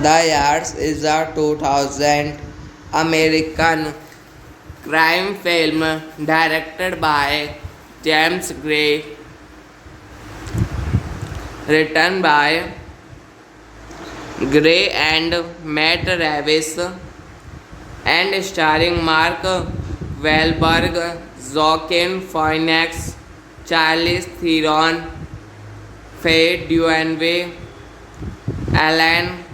The Yards is a 2000 American crime film directed by James Gray, written by Gray and Matt Reeves, and starring Mark Wahlberg, Joaquin Phoenix, Charlize Theron, Faye Dunaway, Alan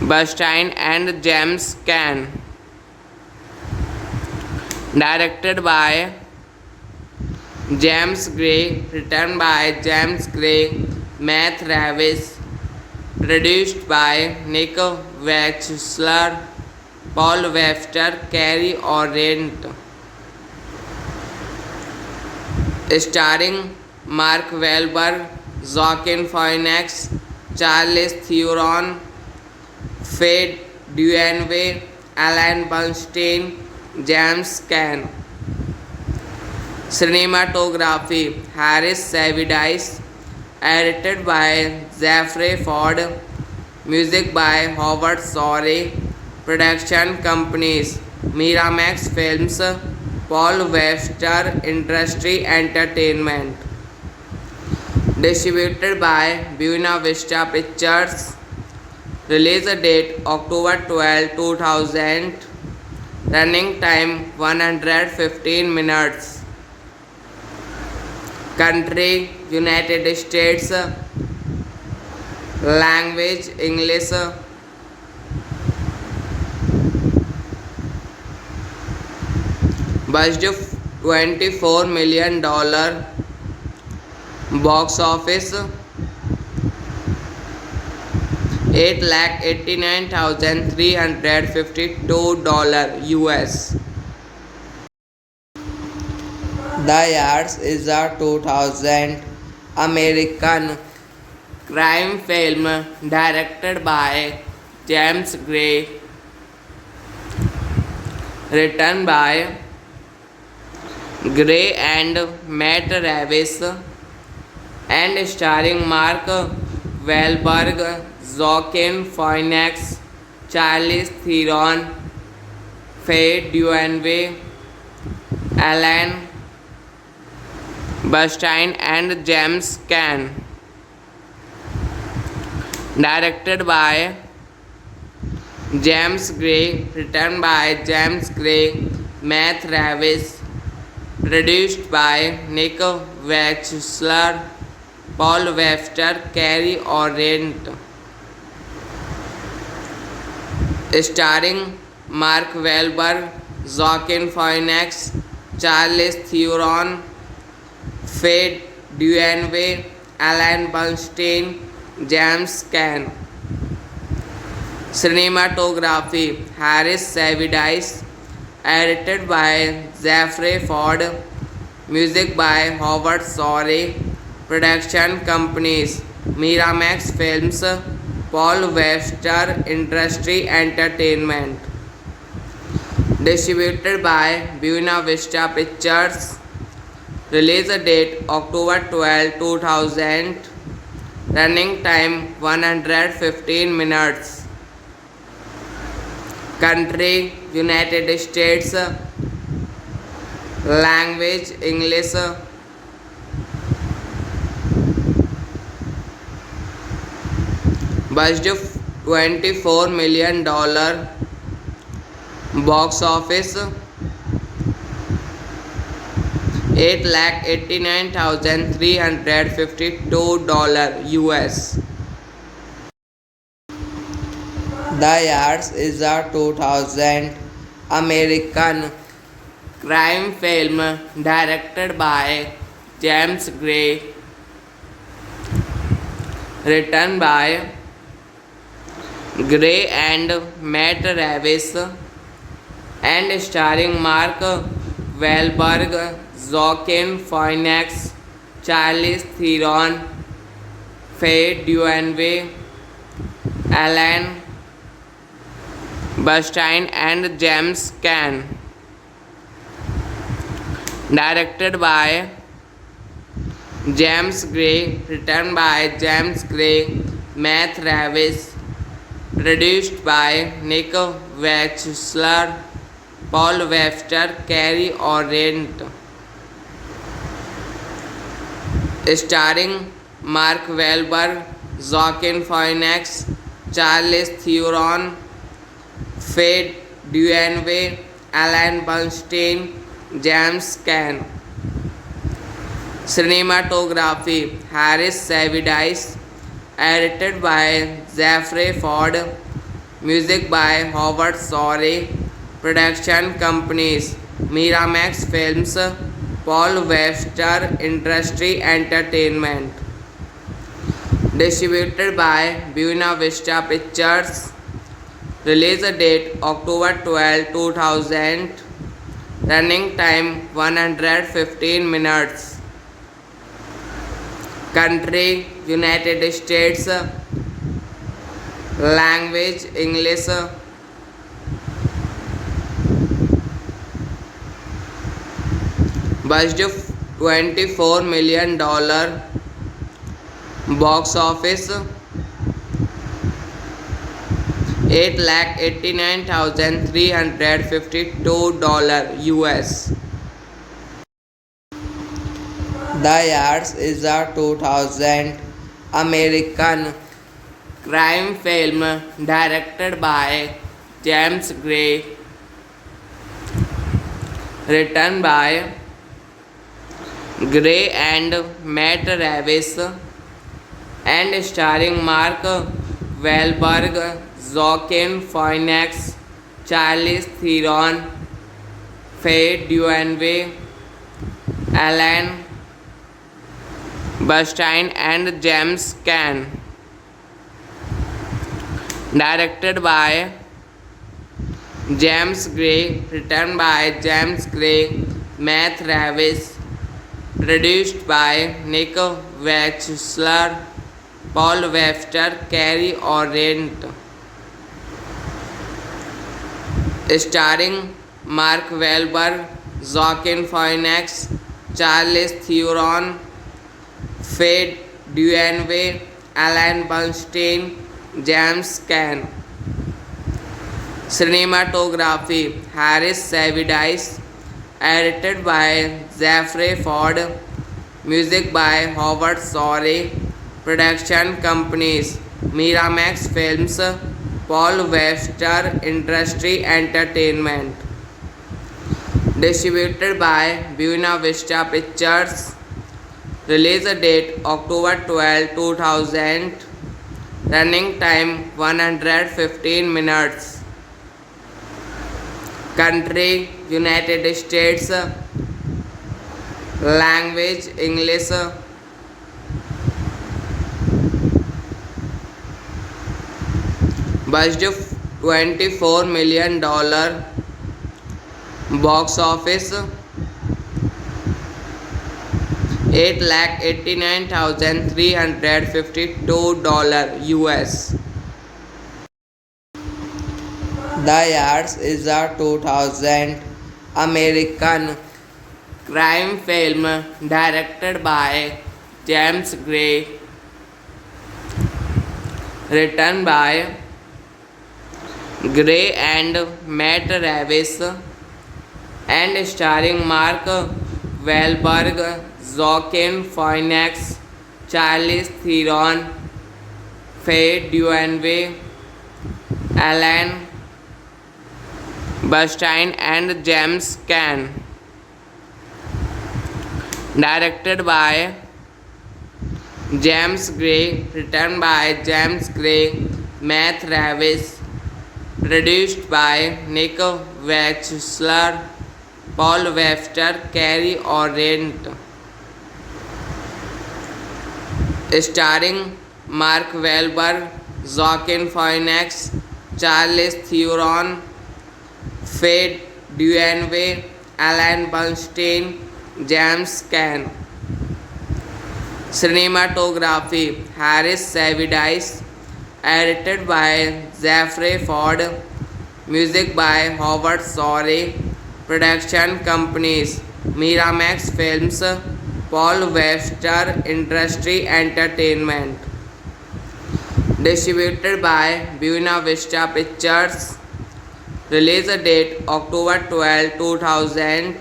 Bernstein, and James Caan. Directed by James Gray, written by James Gray, Matt Reeves, produced by Nick Wechsler, Paul Webster, Carrie Orient, starring Mark Wahlberg, Joaquin Phoenix, Charlize Theron, Faye Dunaway, Alan Bernstein, James Caan. Cinematography Harris Savides, edited by Jeffrey Ford, music by Howard Shore, production companies Miramax Films, Paul Webster Industries Entertainment, distributed by Buena Vista Pictures. Release date October 12, 2000. Running time 115 minutes. Country United States. Language English. Budget $24 million. Box office $889,352 US. The Yards is a 2000 American crime film directed by James Gray, written by Gray and Matt Reeves, and starring Mark Wahlberg, Joaquin Phoenix, Charlize Theron, Faye Dunaway, Alan Bernstein, and James Caan. Directed by James Gray, written by James Gray, Matt Reeves, produced by Nick Wechsler, Paul Webster, Carrie Orient, starring Mark Wahlberg, Joaquin Phoenix, Charlize Theron, Faye Dunaway, Alan Bernstein, James Caan. Cinematography Harris Savides, edited by Jeffrey Ford, music by Howard Shore, production companies Miramax Films, Paul Webster Industry Entertainment, distributed by Buena Vista Pictures, release date October 12, 2000, running time 115 minutes, country United States, language English, budget $24 million, box office 8,89,352 US. The Yards is a 2000 American crime film directed by James Gray, written by Gray and Matt Reeves, and starring Mark Wahlberg, Joaquin Phoenix, Charlize Theron, Faye Dunaway, Alan Bernstein, and James Caan. Directed by James Gray, written by James Gray, Matt Reeves, produced by Nick Wechsler, Paul Webster, Carrie Orient, starring Mark Wahlberg, Joaquin Phoenix, Charlize Theron, Faye Dunaway, Alan Bernstein, James Caan. Cinematography Harris Savides, edited by Jeffrey Ford, music by Howard Shore, production companies Miramax Films, Paul Webster Industry Entertainment, distributed by Buena Vista Pictures, release date October 12, 2000, running time 115 minutes, country United States, language English, budget $24 million, box office 8,89,352 US. The Yards is a 2000 American crime film directed by James Gray, written by Gray and Matt Reeves, and starring Mark Wahlberg, Joaquin Phoenix, Charlize Theron, Faye Dunaway, Alan Bernstein, and James Caan. Directed by James Gray, written by James Gray, Matt Reeves, produced by Nick Wechsler, Paul Webster, Carrie Orient, starring Mark Wahlberg, Joaquin Phoenix, Charlize Theron, Faye Dunaway, Alan Bernstein, James Caan. Cinematography Harris Savides, edited by Jeffrey Ford, music by Howard Shore, production companies Miramax Films, Paul Webster Industry Entertainment, distributed by Buena Vista Pictures, release date October 12, 2000, running time 115 minutes, country United States, language English, budget $24 million, Box office 8,89,352 US. The Yards is a 2000 American crime film directed by James Gray, written by Gray and Matt Reeves, and starring Mark Wahlberg, Joaquin Phoenix, Charlize Theron, Faye Dunaway, Alan Bernstein, and James Caan. Directed by James Gray, written by James Gray, Matt Reeves, produced by Nick Wechsler, Paul Webster, Carrie Orient, starring Mark Wahlberg, Joaquin Phoenix, Charlize Theron, Faye Dunaway, Alan Bernstein, James Caan. Cinematography Harris Savides, edited by Jeffrey Ford, music by Howard Shore, production companies Miramax Films, Paul Webster Industries Entertainment, distributed by Buena Vista Pictures, release date October 12, 2000,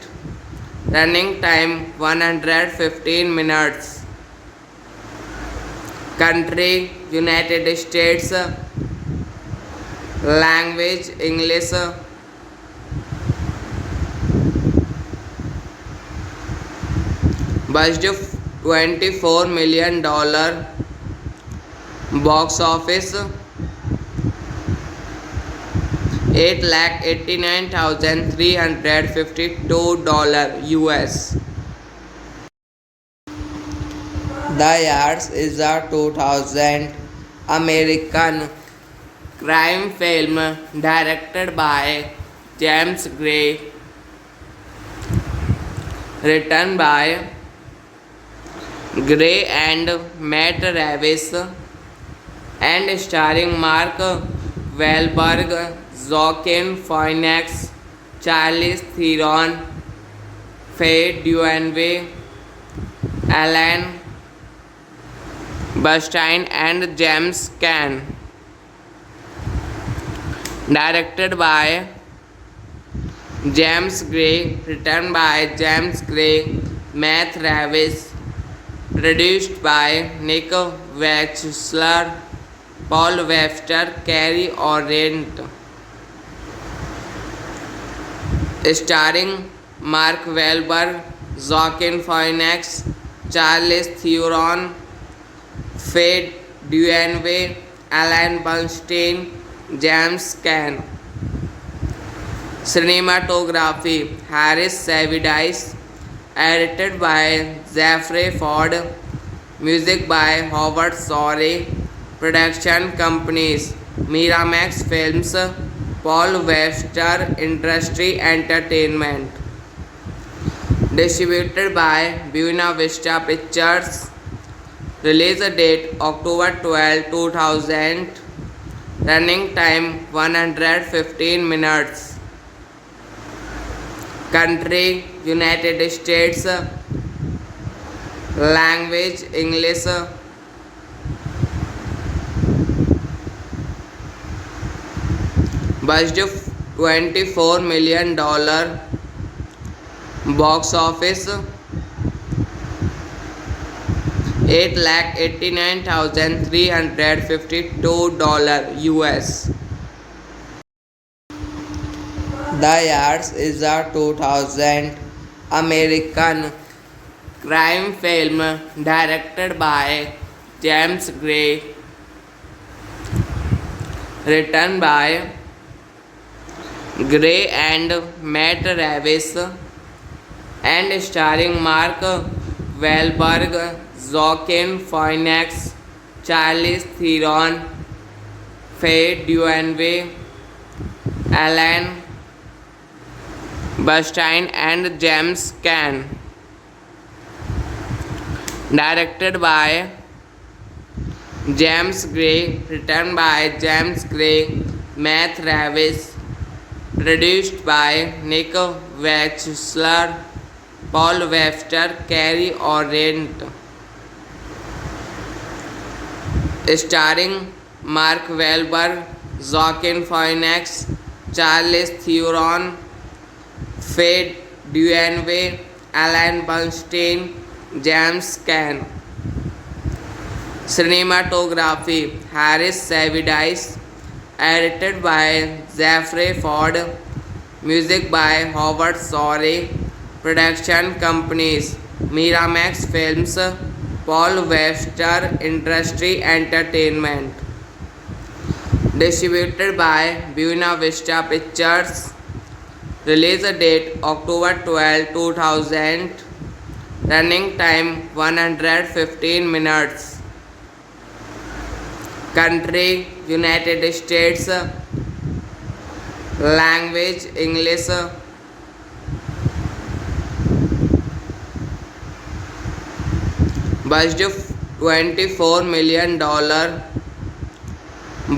running time 115 minutes, country United States, language English, budget $24 million, box office 8,89,352 US. The Yards is a 2000 American crime film directed by James Gray, written by Gray and Matt Reeves, and starring Mark Wahlberg, Joaquin Phoenix, Charlize Theron, Faye Dunaway, Alan Bernstein, and James Caan. Directed by James Gray, written by James Gray, Matt Reeves, produced by Nick Wechsler, Paul Webster, Carrie Orient, starring Mark Wahlberg, Joaquin Phoenix, Charlize Theron, Faye Dunaway, Alan Bernstein, James Caan. Cinematography Harris Savides, edited by Jeffrey Ford, music by Howard Shore, production companies Miramax Films, Paul Webster Industries Entertainment, distributed by Buena Vista Pictures, release date October 12, 2000, running time 115 minutes, country United States, language English, budget $24 million, box office 8,89,352 US. The Yards is a 2000 American crime film directed by James Gray, written by Gray and Matt Reeves, and starring Mark Wahlberg, Joaquin Phoenix, Charlize Theron, Faye Dunaway, Alan Bernstein and James Caan. Directed by James Gray, written by James Gray, Matt Reeves, produced by Nick Wechsler, Paul Webster, Carrie Orient, starring Mark Wahlberg, Joaquin Phoenix, Charlize Theron, Faye Dunaway, Alan Bernstein, James Caan. Cinematography Harris Savidice, edited by Jeffrey Ford, music by Howard Shore, production companies Miramax Films, Paul Webster Industries Entertainment, distributed by Buena Vista Pictures, release date October 12, 2000, running time 115 minutes. Country United States, language English, budget $24 million,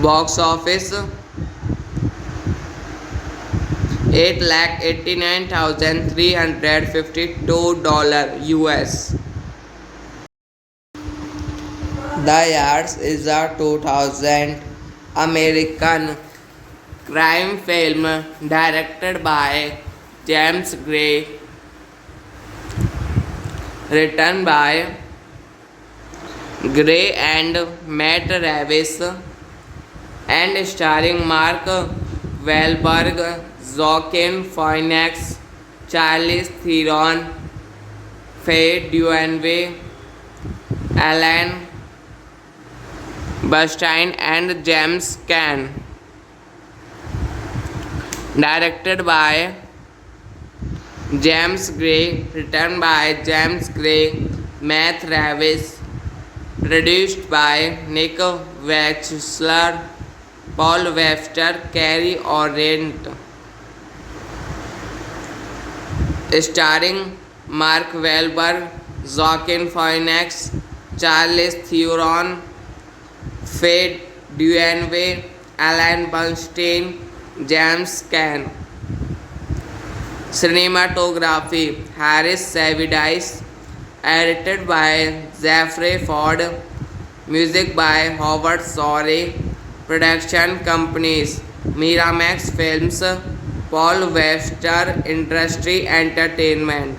box office $889,352 US. The Yards is a 2000 American crime film directed by James Gray, written by Gray and Matt Reeves, and starring Mark Wahlberg, Joaquin Phoenix, Charlize Theron, Faye Dunaway, Alan Bernstein and James Caan. Directed by James Gray, written by James Gray, Matt Reeves, produced by Nick Wechsler, Paul Webster, Carrie Orient, starring Mark Wahlberg, Joaquin Phoenix, Charlize Theron, Faye Dunaway, Alan Bernstein, James Caan. Cinematography Harris Savidice, edited by Jeffrey Ford, music by Howard Shore, production companies Miramax Films, Paul Webster Industries Entertainment,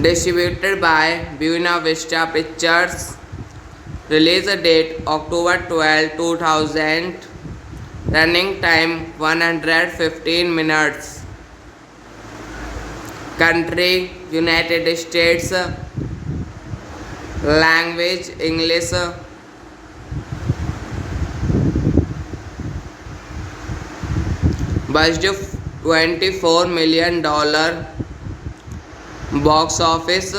distributed by Buena Vista Pictures, release date October 12, 2000, running time 115 minutes. Country United States, language English, budget $24 million, box office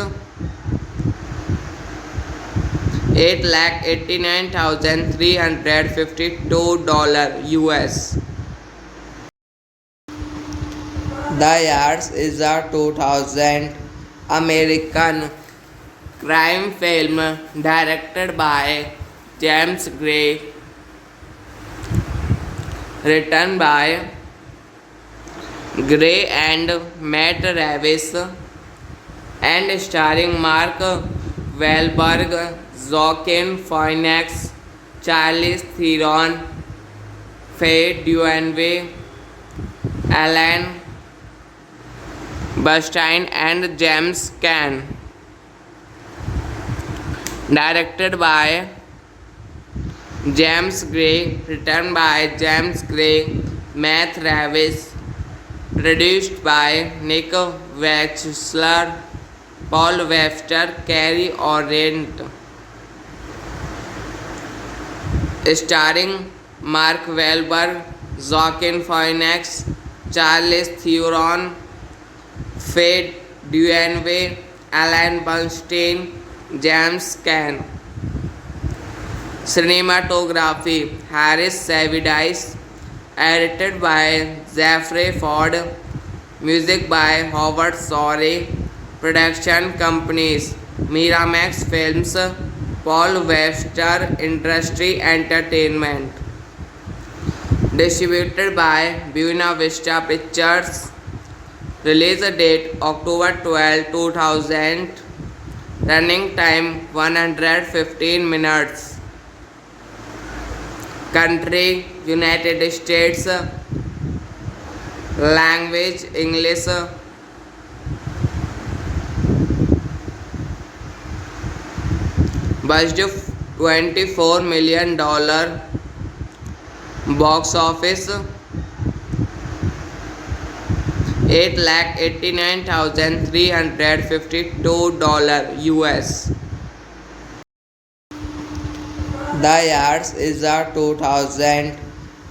$889,352 US. The Yards is a 2000 American crime film directed by James Gray, written by Gray and Matt Reeves, and starring Mark Wahlberg, Joaquin Phoenix, Charlize Theron, Faye Dunaway, Alan Bernstein and James Caan. Directed by James Gray, written by James Gray, Matt Reeves, produced by Nick Wechsler, Paul Webster, Carrie Orient, starring Mark Wahlberg, Joaquin Phoenix, Charlize Theron, Faye Dunaway, Alan Bernstein, James Caan. Cinematography Harris Savidice, edited by Jeffrey Ford, Music by Howard Shore. Production companies Miramax Films, Paul Webster Industry Entertainment. Distributed by Buena Vista Pictures. Release date October 12, 2000. Running time 115 minutes. Country United States. Language English. Budget $24 million. Box office $889,352 US. The Yards is a 2000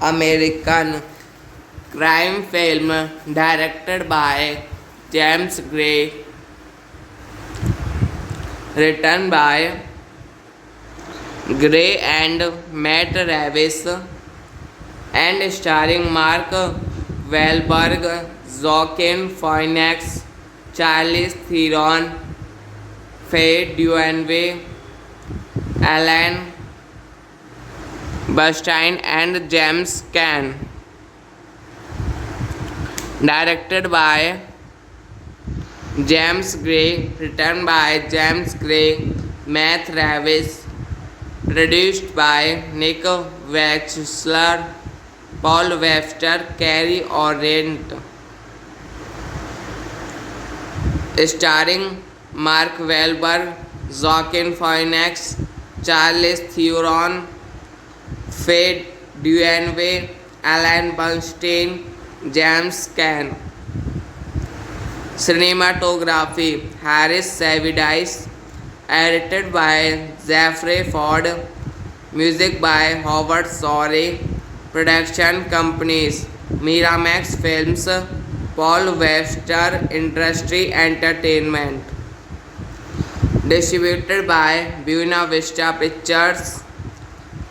American crime film directed by James Gray, written by Gray and Matt Reeves, and starring Mark Wahlberg, Joaquin Phoenix, Charlize Theron, Faye Dunaway, Alan Bernstein, and James Caan. Directed by James Gray, written by James Gray, Matt Reeves, produced by Nick Wechsler, Paul Webster, Carrie Orient. Starring Mark Wahlberg, Joaquin Phoenix, Charlize Theron, Faye Dunaway, Alan Bernstein, James Caan. Cinematography Harris Savides. Edited by Jeffrey Ford. Music by Howard Shore. Production companies Miramax Films, Paul Webster Industry Entertainment. Distributed by Buena Vista Pictures.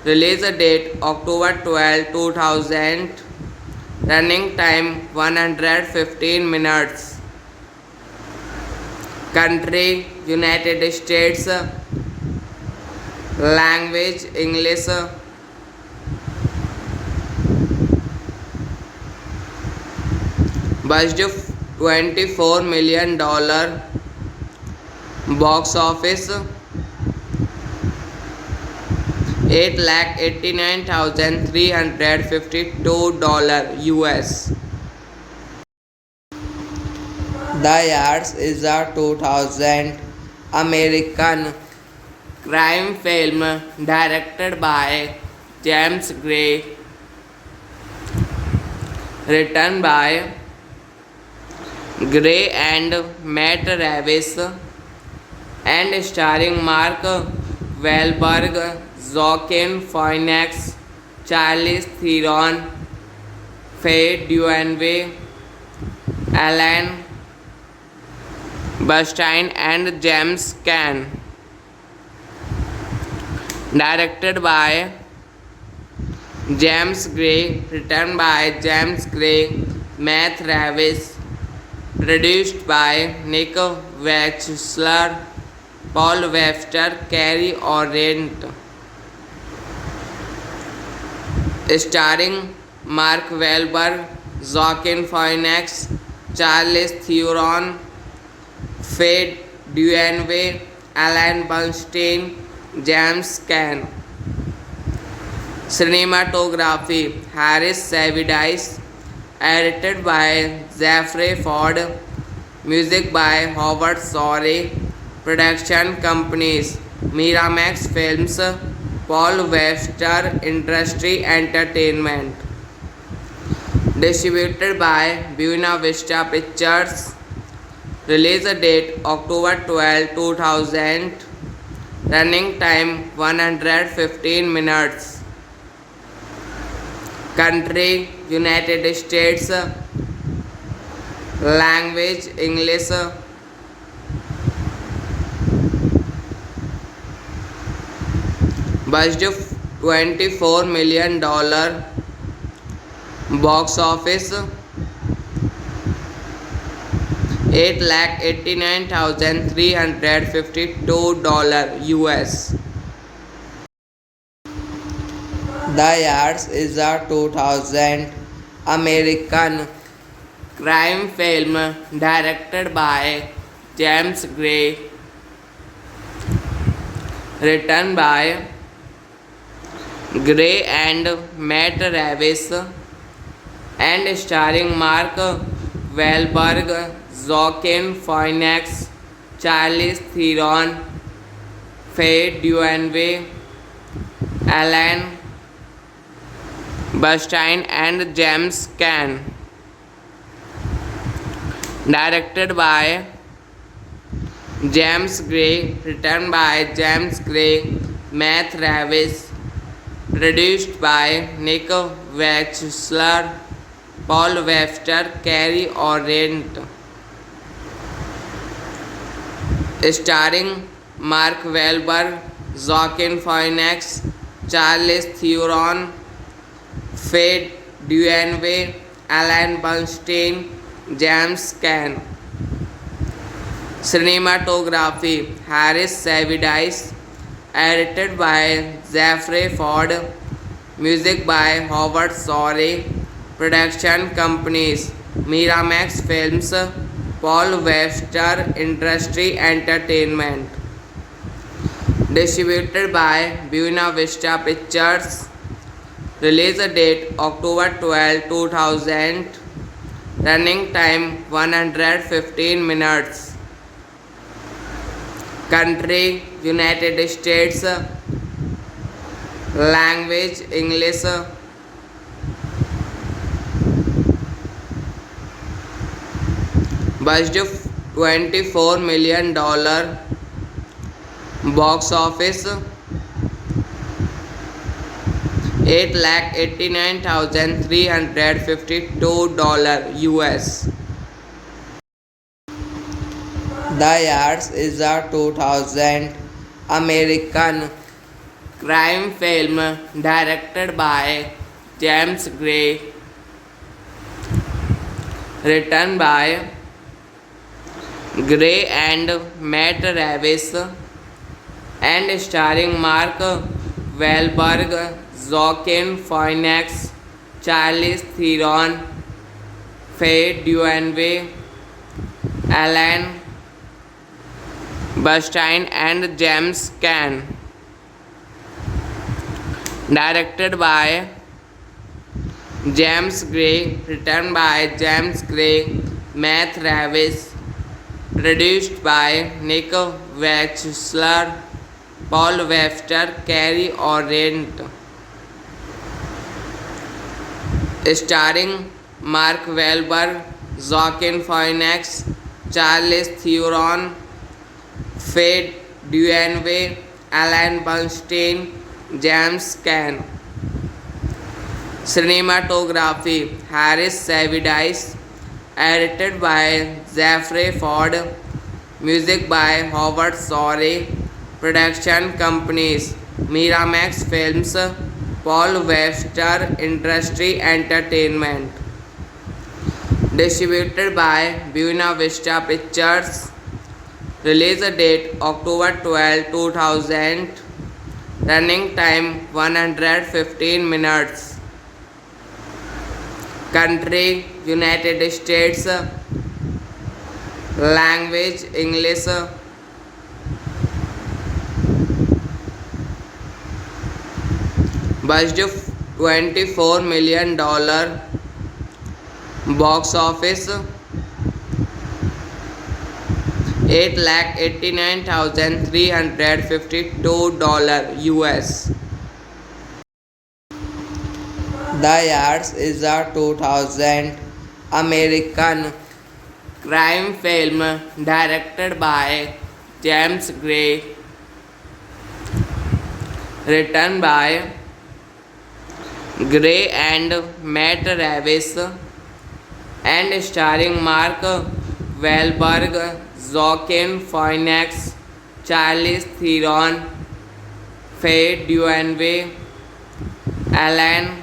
Release date October 12, 2000. Running time 115 minutes. Country United States. Language English. Budget $24 million. Box office $889,352 US. The Yards is a 2000 American crime film directed by James Gray, written by Gray and Matt Reeves, and starring Mark Wahlberg, Joaquin Phoenix, Charlize Theron, Faye Dunaway, Alan Bernstein, and James Caan. Directed by James Gray, written by James Gray, Matt Reeves, produced by Nick Wechsler, Paul Webster, Carrie Orient. Starring Mark Wahlberg, Joaquin Phoenix, Charlize Theron, Faye Dunaway, Alan Bernstein, James Caan. Cinematography Harris Savides. Edited by Jeffrey Ford. Music by Howard Shore. Production companies Miramax Films, Paul Webster Industry Entertainment. Distributed by Buena Vista Pictures. Release date October 12, 2000. Running time 115 minutes. Country United States. Language English. Budget $24 million. Box office $8,89,352 US. The Yards is a 2000 American crime film directed by James Gray, written by Gray and Matt Reeves, and starring Mark Wahlberg, Joaquin Phoenix, Charlize Theron, Faye Dunaway, Alan Bernstein, and James Caan. Directed by James Gray, written by James Gray, Matt Reeves, produced by Nick Wechsler, Paul Webster, Carrie Orient, starring Mark Wahlberg, Joaquin Phoenix, Charlize Theron, Faye Dunaway, Alan Bernstein, James Caan. Cinematography Harris Savidice, edited by Jeffrey Ford, music by Howard Shore, production companies Miramax Films, Paul Webster Industries Entertainment, distributed by Buena Vista Pictures, release date October 12, 2000, running time 115 minutes, country United States, language English, budget $24 million, box office $8,89,352 US. The Yards is a 2000 American crime film directed by James Gray, written by Gray and Matt Reeves, and starring Mark Wahlberg, Joaquin Phoenix, Charlize Theron, Faye Dunaway, Alan Bernstein, and James Caan. Directed by James Gray, written by James Gray, Matt Reeves, produced by Nick Wechsler, Paul Webster, Carrie Orient, starring Mark Wahlberg, Joaquin Phoenix, Charlize Theron, Faye Dunaway, Alan Bernstein, James Caan. Cinematography Harris Savidice, edited by Jeffrey Ford, music by Howard Shore, production companies Miramax Films, Paul Webster Industries Entertainment, distributed by Buena Vista Pictures, release date October 12, 2000, running time 115 minutes, country United States, language English, budget $24 million, box office $8,89,352 US. The Yards is a 2000 American crime film directed by James Gray, written by Gray and Matt Reeves, and starring Mark Wahlberg, Joaquin Phoenix, Charlize Theron, Faye Dunaway, Alan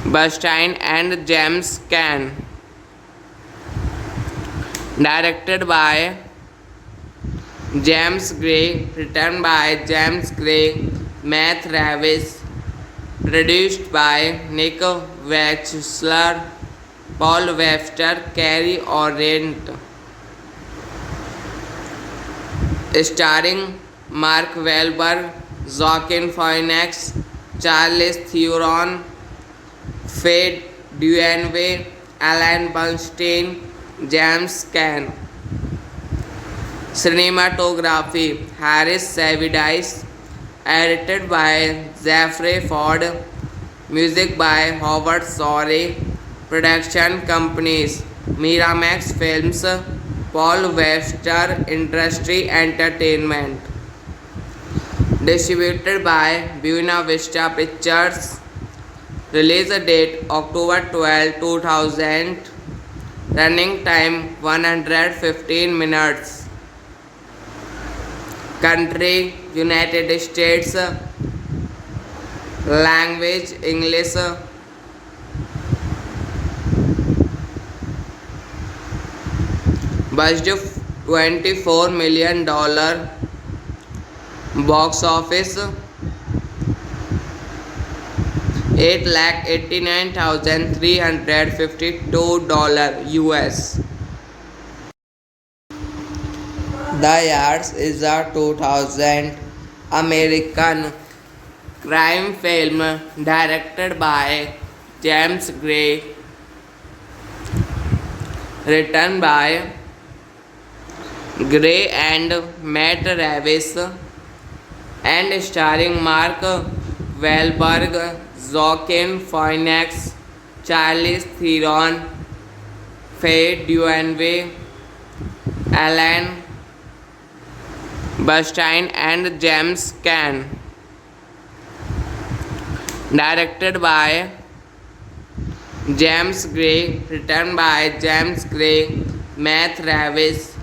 Bernstein, and James Caan. directed by James Gray, written by James Gray, Matt Ravis, produced by Nick Wechsler, Paul Webster, Carrie Orient, starring Mark Wahlberg, Joaquin Phoenix, Charlize Theron, Faye Dunaway, Alan Bernstein, James Caan. Cinematography Harris Savides, edited by Jeffrey Ford, music by Howard Shore, production companies Miramax Films, Paul Webster Industries Entertainment, distributed by Buena Vista Pictures, release date October 12, 2000, running time 115 minutes. Country United States, language English, budget $24 million, box office $889,352 US. The Yards is a 2000 American crime film directed by James Gray, written by Gray and Matt Ravis, and starring Mark Wahlberg, Joaquin Phoenix, Charlize Theron, Faye Dunaway, Alan Bernstein, and James Caan. Directed by James Gray, written by James Gray, Matt Ravis,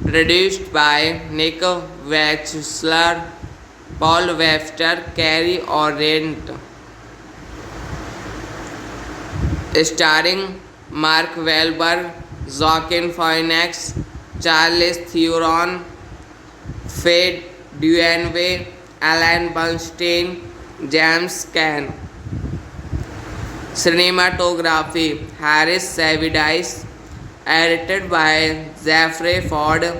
produced by Nick Wechsler, Paul Webster, Carrie Orient, starring Mark Wahlberg, Joaquin Phoenix, Charlize Theron, Faye Dunaway, Alan Bernstein, James Caan. Cinematography Harris Savides, edited by Jeffrey Ford,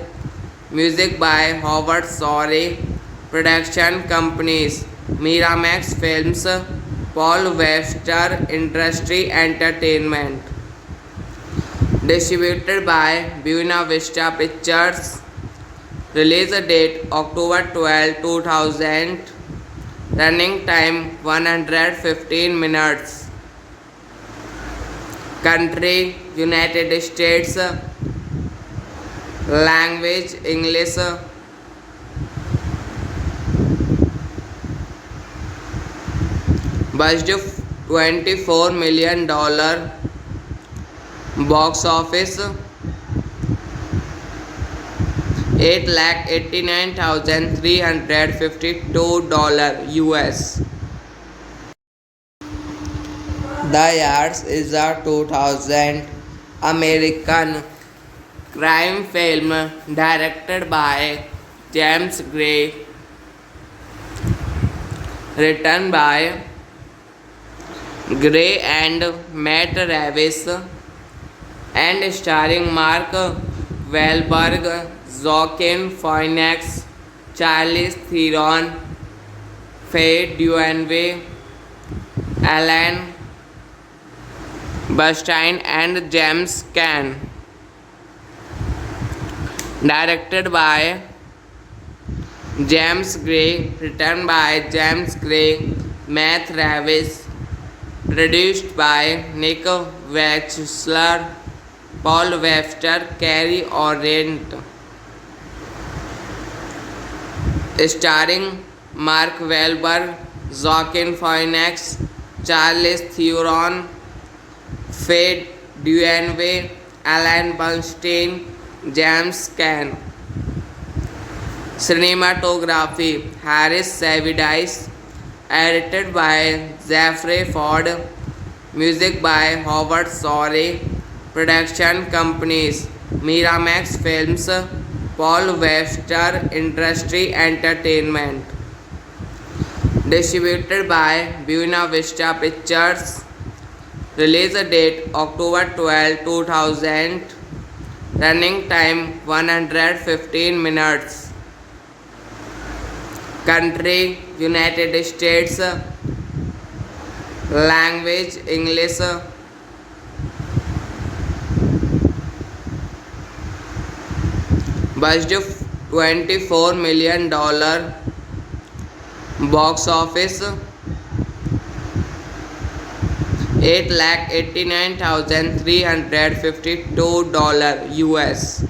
music by Howard Shore, production companies Miramax Films, Paul Webster Industries Entertainment, distributed by Buena Vista Pictures, release date October 12, 2000, running time 115 minutes. Country United States, language English, budget $24 million, box office $889,352 US. The Yards is a 2000 American crime film directed by James Gray, written by Gray and Matt Ravis, and starring Mark Wahlberg, Joaquin Phoenix, Charlize Theron, Faye Dunaway, Alan Bernstein, and James Caan. Directed by James Gray, written by James Gray, Matt Ravis, produced by Nick Wechsler, Paul Webster, Carrie Orient, starring Mark Wahlberg, Joaquin Phoenix, Charlize Theron, Faye Dunaway, Alan Bernstein, James Caan. Cinematography Harris Savides, edited by Jeffrey Ford, music by Howard Shore, production companies Miramax Films, Paul Webster Industry Entertainment. Distributed by Buena Vista Pictures. Release date October 12, 2000. Running time 115 minutes. Country United States. Language English. Budget $24 million. Box office $889,352 US.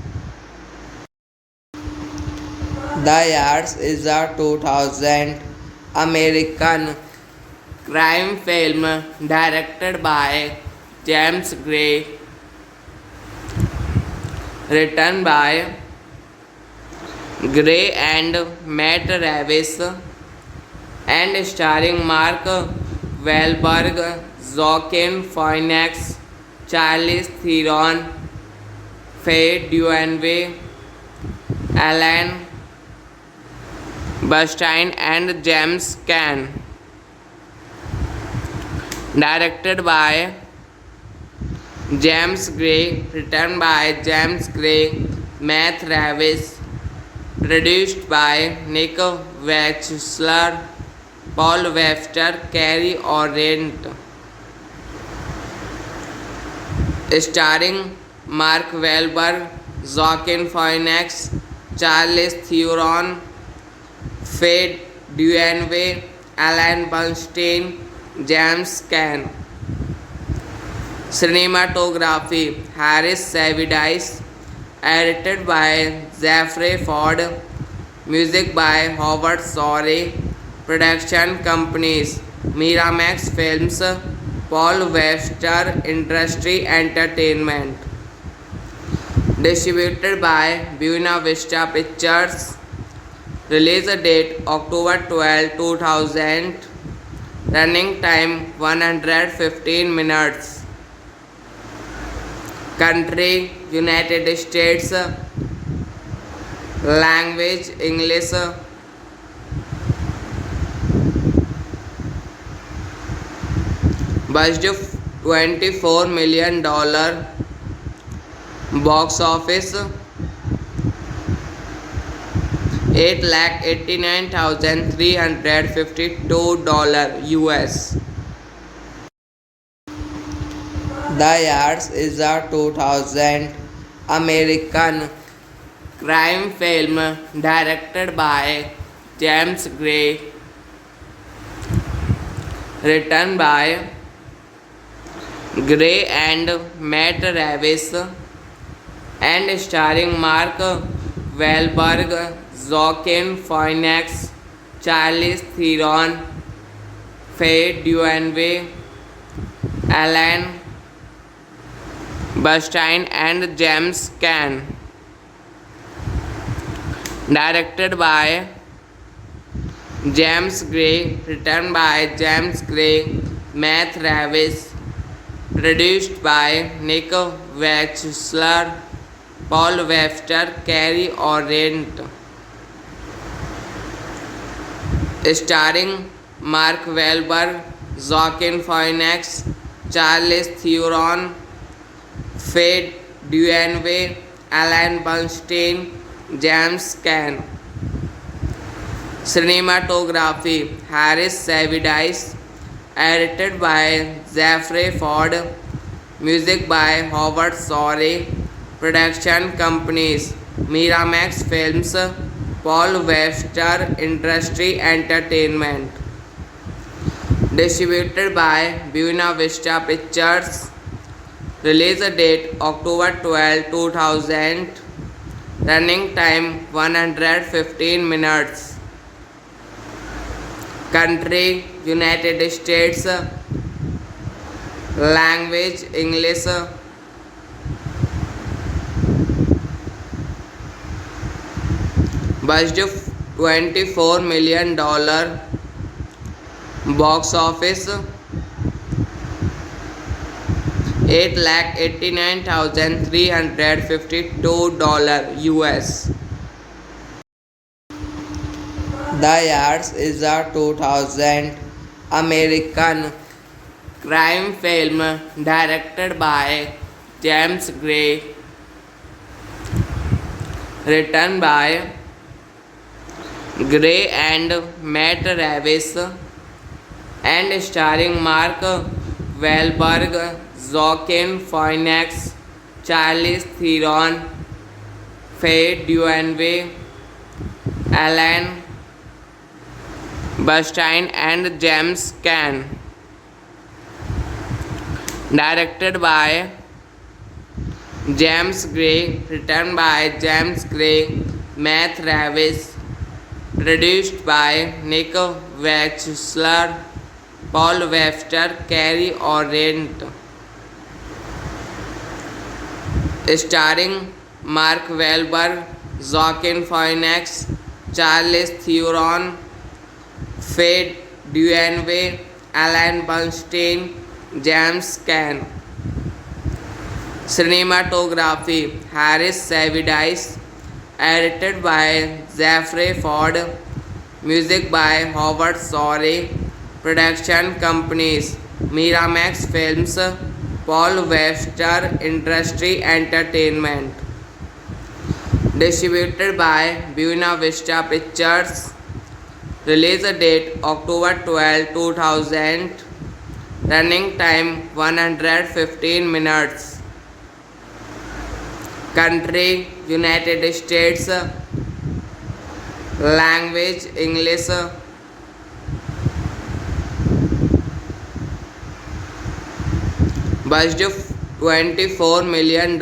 The Yards is a 2000 American crime film directed by James Gray, written by Gray and Matt Reeves, and starring Mark Wahlberg, Joaquin Phoenix, Charlize Theron, Faye Dunaway, Alan Bernstein, and James Caan. Directed by James Gray, written by James Gray, Matt Reeves, produced by Nick Wechsler, Paul Webster, Carrie Orient. Starring Mark Wahlberg, Joaquin Phoenix, Charlize Theron, Faye Dunaway, Alan Bernstein, James Caan. Cinematography Harris Savides, edited by Jeffrey Ford, music by Howard Shore. Production companies Miramax Films, Paul Webster Industry Entertainment. Distributed by Buena Vista Pictures. Release date October 12, 2000. Running time 115 minutes. Country United States. Language English. Budget $24 million. Box office $889,352 US. The Yards is a 2000 American crime film directed by James Gray, written by Gray and Matt Reeves, and starring Mark Wahlberg, Joaquin Phoenix, Charlize Theron, Faye Dunaway, Alan Bernstein, and James Caan. Directed by James Gray, written by James Gray, Matt Reeves, produced by Nick Wechsler, Paul Webster, Carrie Orient. Starring Mark Wahlberg, Joaquin Phoenix, Charlize Theron, Faye Dunaway, Alan Bernstein, James Caan. Cinematography Harris Savides, edited by Jeffrey Ford, music by Howard Shore. Production companies Miramax Films, Paul Webster Industry Entertainment. Distributed by Buena Vista Pictures. Release date October 12, 2000. Running time 115 minutes. Country United States. Language English. Budget $24 million. Box office $8,89,352 US. The Yards is a 2000 American crime film directed by James Gray, written by Gray and Matt Reeves, and starring Mark Wahlberg, Joaquin Phoenix, Charlize Theron, Faye Dunaway, Alan Bernstein, and James Caan. Directed by James Gray, written by James Gray, Matt Reeves, produced by Nick Wechsler, Paul Webster, Carrie Orient, starring Mark Wahlberg, Joaquin Phoenix, Charlize Theron, Faye Dunaway, Alan Bernstein, James Caan. Cinematography Harris Savidice, edited by Jeffrey Ford, music by Howard Shore, production companies Miramax Films, Paul Webster Industries Entertainment, distributed by Buena Vista Pictures, release date October 12, 2000, running time 115 minutes, country United States, language English, budget $24 million,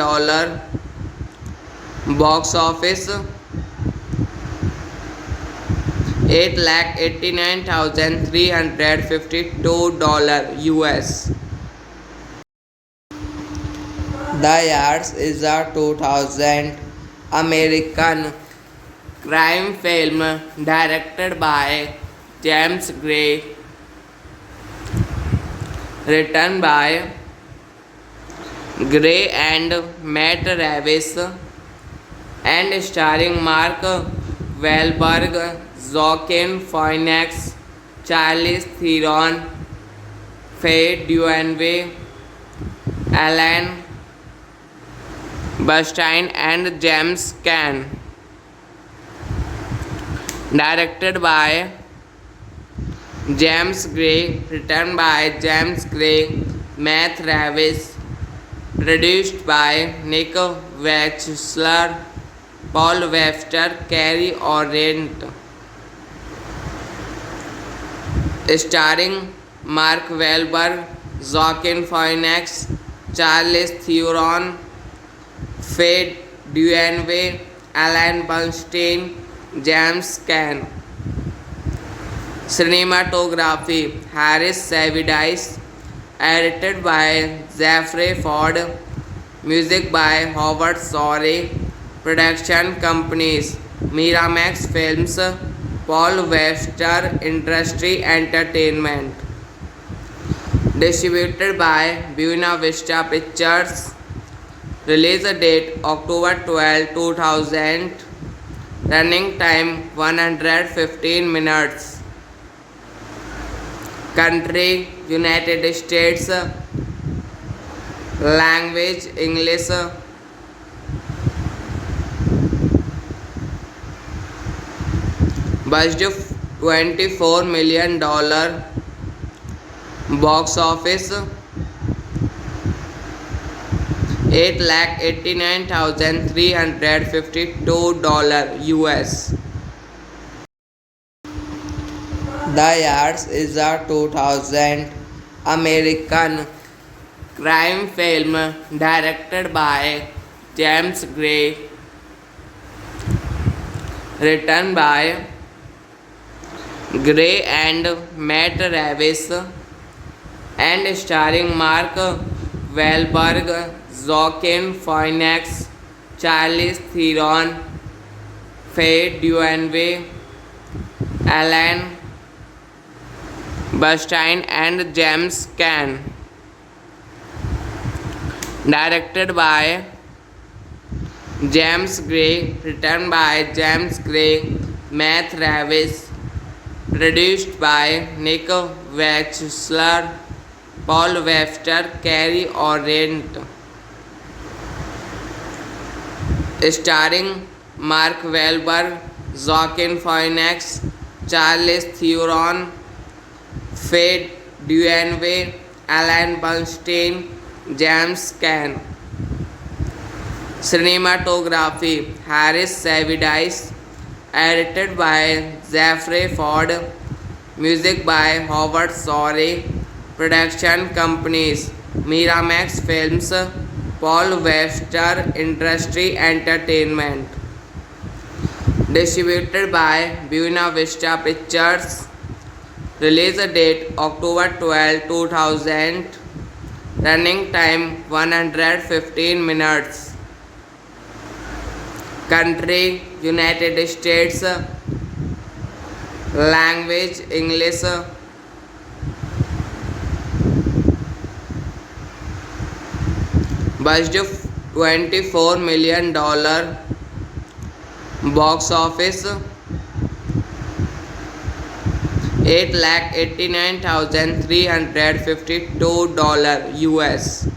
box office $8,89,352 US. The Yards is a 2000 American crime film directed by James Gray, written by Gray and Matt Reeves, and starring Mark Wahlberg, Joaquin Phoenix, Charlize Theron, Faye Dunaway, Alan Bernstein, and James Caan. Directed by James Gray, written by James Gray, Matt Reeves, produced by Nick Wechsler, Paul Webster, Carrie Orient, starring Mark Wahlberg, Joaquin Phoenix, Charlize Theron, Faye Dunaway, Alan Bernstein, James Caan. Cinematography Harris Savidice, edited by Jeffrey Ford, music by Howard Shore, production companies Miramax Films, Paul Webster Industries Entertainment, distributed by Buena Vista Pictures, release date October 12, 2000, running time 115 minutes, country United States, language English, budget $24 million, box office $8,89,352 US. The Yards is a 2000 American crime film directed by James Gray, written by Gray and Matt Reeves, and starring Mark Wahlberg, Joaquin Phoenix, Charlize Theron, Faye Dunaway, Alan Bernstein, and James Caan. directed by James Gray, written by James Gray, Matt Reeves, produced by Nick Wechsler, Paul Webster, Carrie Orient, starring Mark Wahlberg, Joaquin Phoenix, Charlize Theron, Faye Dunaway, Alan Bernstein, James Caan. Cinematography Harris Savides, edited by Jeffrey Ford, music by Howard Shore, production companies Miramax Films, Paul Webster Industry Entertainment, distributed by Buena Vista Pictures, release date October 12, 2000, running time 115 minutes. Country United States, language English, budget $24 million, box office $889,352 US.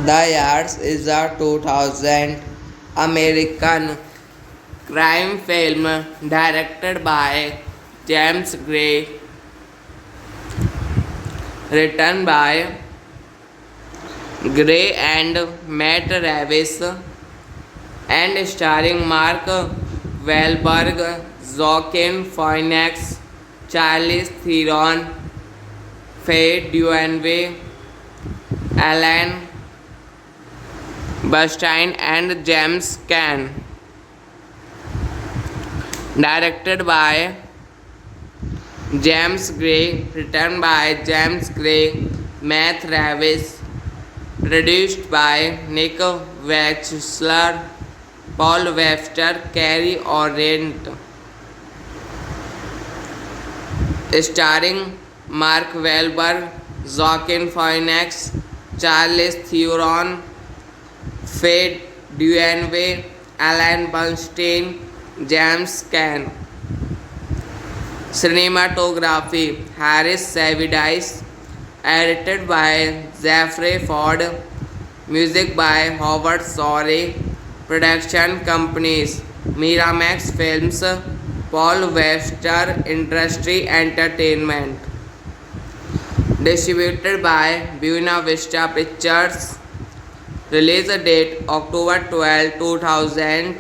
The Yards is a 2000 American crime film directed by James Gray, written by Gray and Matt Reeves, and starring Mark Wahlberg, Joaquin Phoenix, Charlize Theron, Faye Dunaway, Alan Bernstein, and James Caan. Directed by James Gray, written by James Gray, Matt Reeves, produced by Nick Wechsler, Paul Webster, Carrie Orient, starring Mark Wahlberg, Joaquin Phoenix, Charlize Theron, Faye Dunaway, Alan Bernstein, James Caan. Cinematography Harris Savides, edited by Jeffrey Ford, music by Howard Shore, production companies Miramax Films, Paul Webster Industry Entertainment, distributed by Buena Vista Pictures, release date October 12, 2000,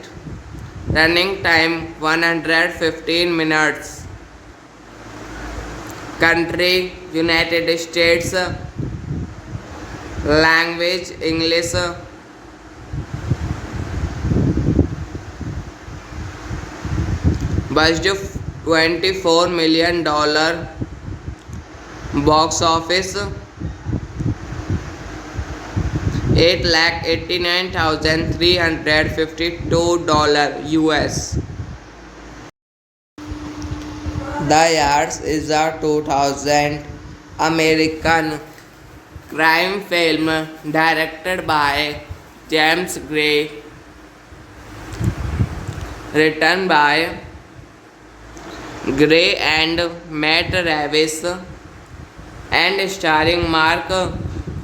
running time 115 minutes. Country United States, language English, budget $24 million, box office $889,352 US. The Yards is a 2000 American crime film directed by James Gray, written by Gray and Matt Reeves, and starring Mark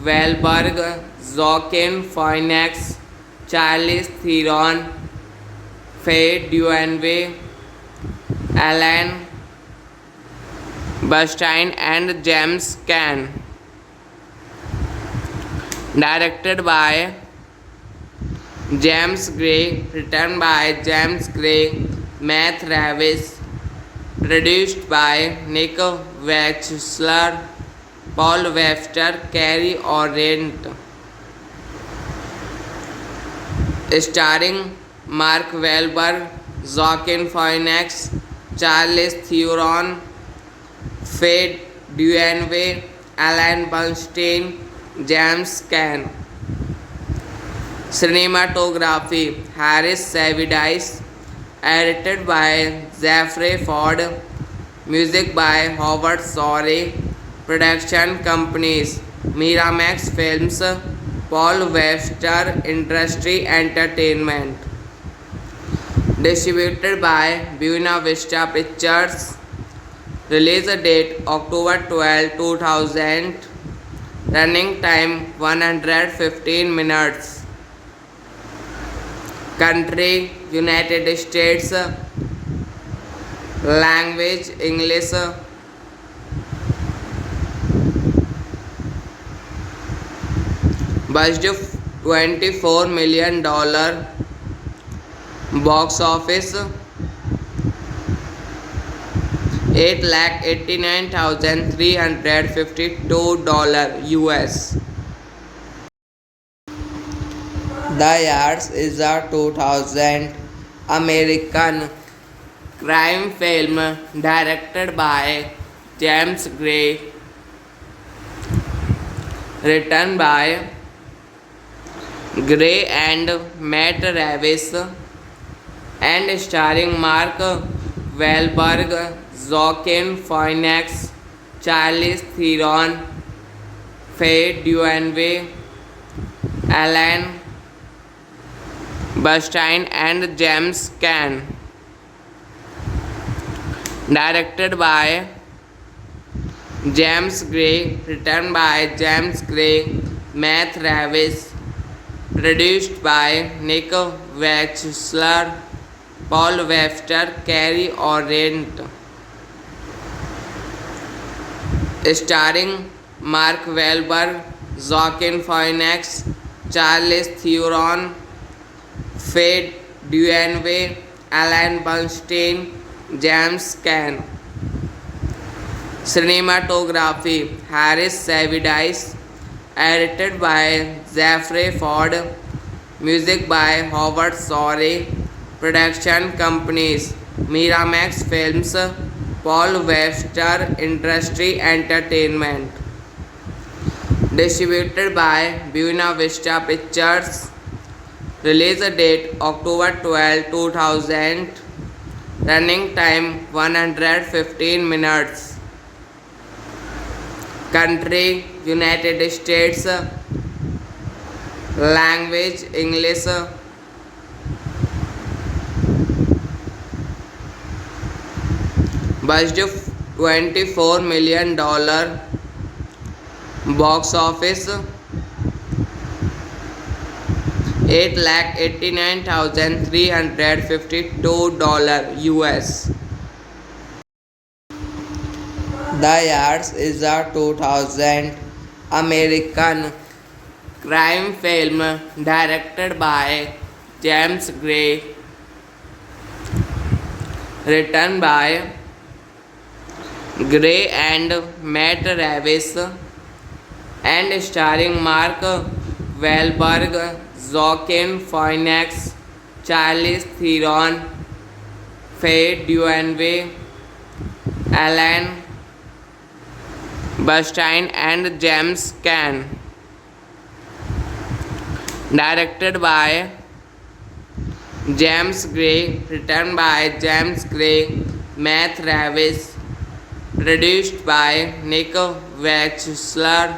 Wahlberg, Joaquin Phoenix, Charlize Theron, Faye Dunaway, Alan Bernstein, and James Caan. Directed by James Gray, written by James Gray, Matt Reeves, produced by Nick Wechsler, Paul Webster, Carrie Orient, starring Mark Wahlberg, Joaquin Phoenix, Charlize Theron, Faye Dunaway, Alan Bernstein, James Caan. Cinematography Harris Savides, edited by Jeffrey Ford, music by Howard Shore, production companies Miramax Films, Paul Webster Industry Entertainment. Distributed by Buena Vista Pictures. Release date October 12, 2000. Running time 115 minutes. Country United States. Language English. Budget $24 million. Box office $889,352 US. The Yards is a 2000 American crime film directed by James Gray, written by Gray and Matt Reeves, and starring Mark Wahlberg, Joaquin Phoenix, Charlize Theron, Faye Dunaway, Alan Bernstein, and James Caan. Directed by James Gray, written by James Gray, Matt Reeves, produced by Nick Wechsler, Paul Webster, Carrie Orient, starring Mark Wahlberg, Joaquin Phoenix, Charlize Theron, Faye Dunaway, Alan Bernstein, James Caan. Cinematography Harris Savides, edited by Jeffrey Ford, music by Howard Shore. Production companies Miramax Films, Paul Webster Industry Entertainment. Distributed by Buena Vista Pictures. Release date October 12, 2000. Running time 115 minutes. Country United States. Language English. Budget $24 million. Box office $889,352 US. The Yards is a 2000 American crime film directed by James Gray, written by Gray and Matt Reeves, and starring Mark Wahlberg, Joaquin Phoenix, Charlize Theron, Faye Dunaway, Alan Bernstein, and James Caan. Directed by James Gray, written by James Gray, Matt Reeves, produced by Nick Wechsler,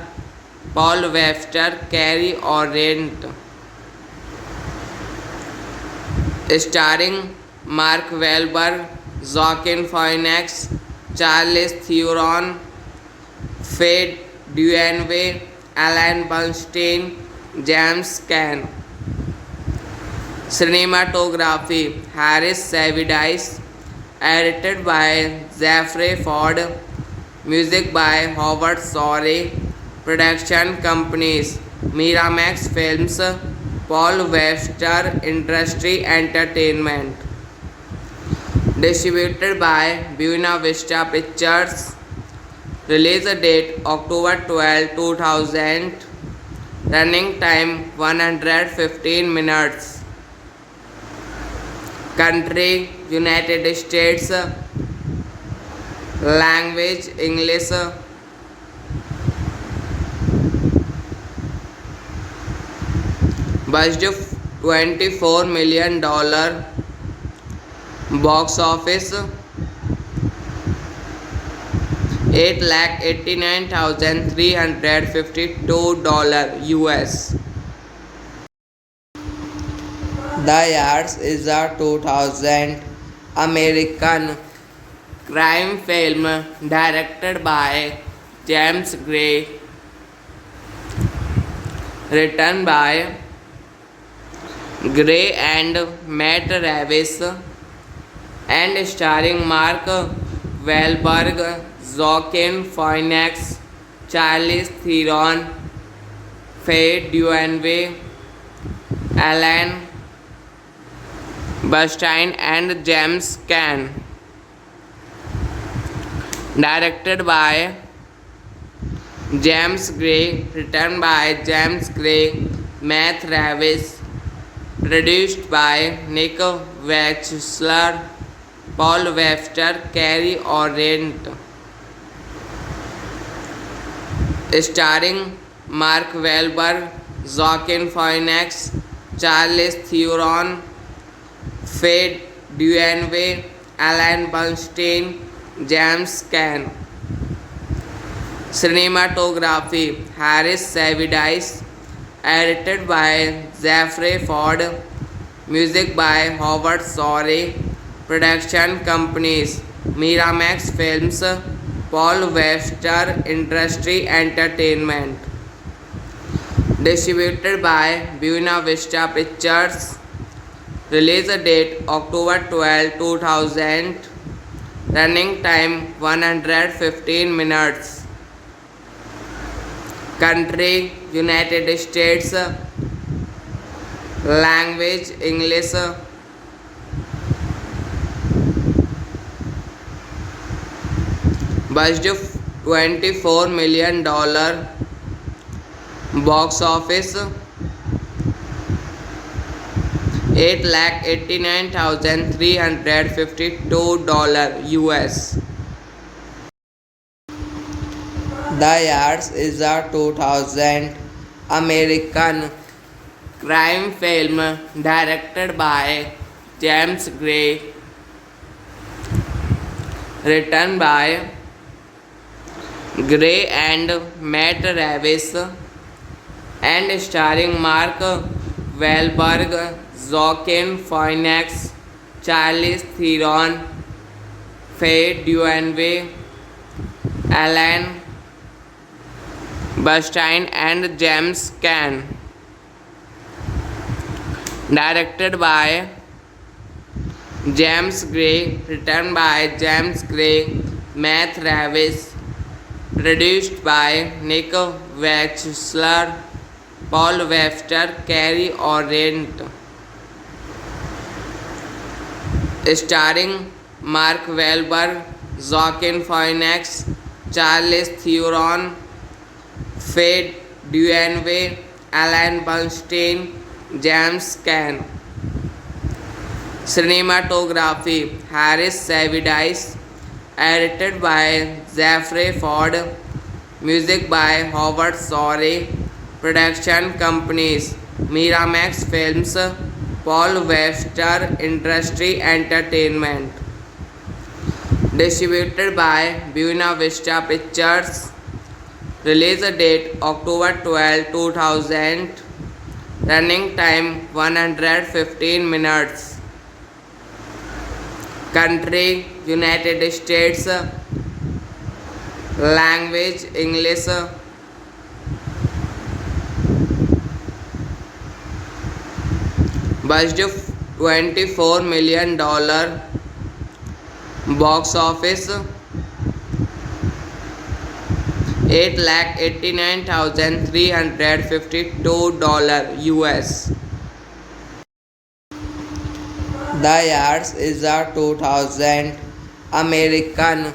Paul Webster, Carrie Orient, starring Mark Wahlberg, Joaquin Phoenix, Charlize Theron, Faye Dunaway, Alan Bernstein, James Caan. Cinematography Harris Savides, edited by Jeffrey Ford, music by Howard Shore. Production companies Miramax Films, Paul Webster Industry Entertainment. Distributed by Buena Vista Pictures. Release date October 12, 2000. Running time 115 minutes. Country United States. Language English. Budget $24 million. Box office $8,89,352 US. The Yards is a 2000 American crime film directed by James Gray, written by Gray and Matt Reeves, and starring Mark Wahlberg, Joaquin Phoenix, Charlize Theron, Faye Dunaway, Alan Bernstein, and James Caan. Directed by James Gray, written by James Gray, Matt Reeves, produced by Nick Wechsler, Paul Webster, Carrie Orient, starring Mark Wahlberg, Joaquin Phoenix, Charlize Theron, Faye Dunaway, Alan Bernstein, James Caan. Cinematography Harris Savidice, edited by Jeffrey Ford, music by Howard Shore, production companies Miramax Films, Paul Webster Industries Entertainment, distributed by Buena Vista Pictures, release date October 12, 2000, running time 115 minutes, country United States, language English, budget $24 million, box office $8,89,352 US. The Yards is a 2000 American crime film directed by James Gray, written by Gray and Matt Reeves, and starring Mark Wahlberg, Joaquin Phoenix, Charlize Theron, Faye Dunaway, Alan Bernstein, and James Caan. Directed by James Gray, written by James Gray, Matt Reeves, produced by Nick Wechsler, Paul Webster, Carrie Orient, starring Mark Wahlberg, Joaquin Phoenix, Charlize Theron, Faye Dunaway, Alan Bernstein, James Caan. Cinematography Harris Savidice, edited by Jeffrey Ford, music by Howard Shore, production companies Miramax Films, Paul Webster Industries Entertainment, distributed by Buena Vista Pictures, release date October 12, 2000, running time 115 minutes, country United States, language English, budget $24 million, box office $8,89,352 US. The Yards is a 2000 American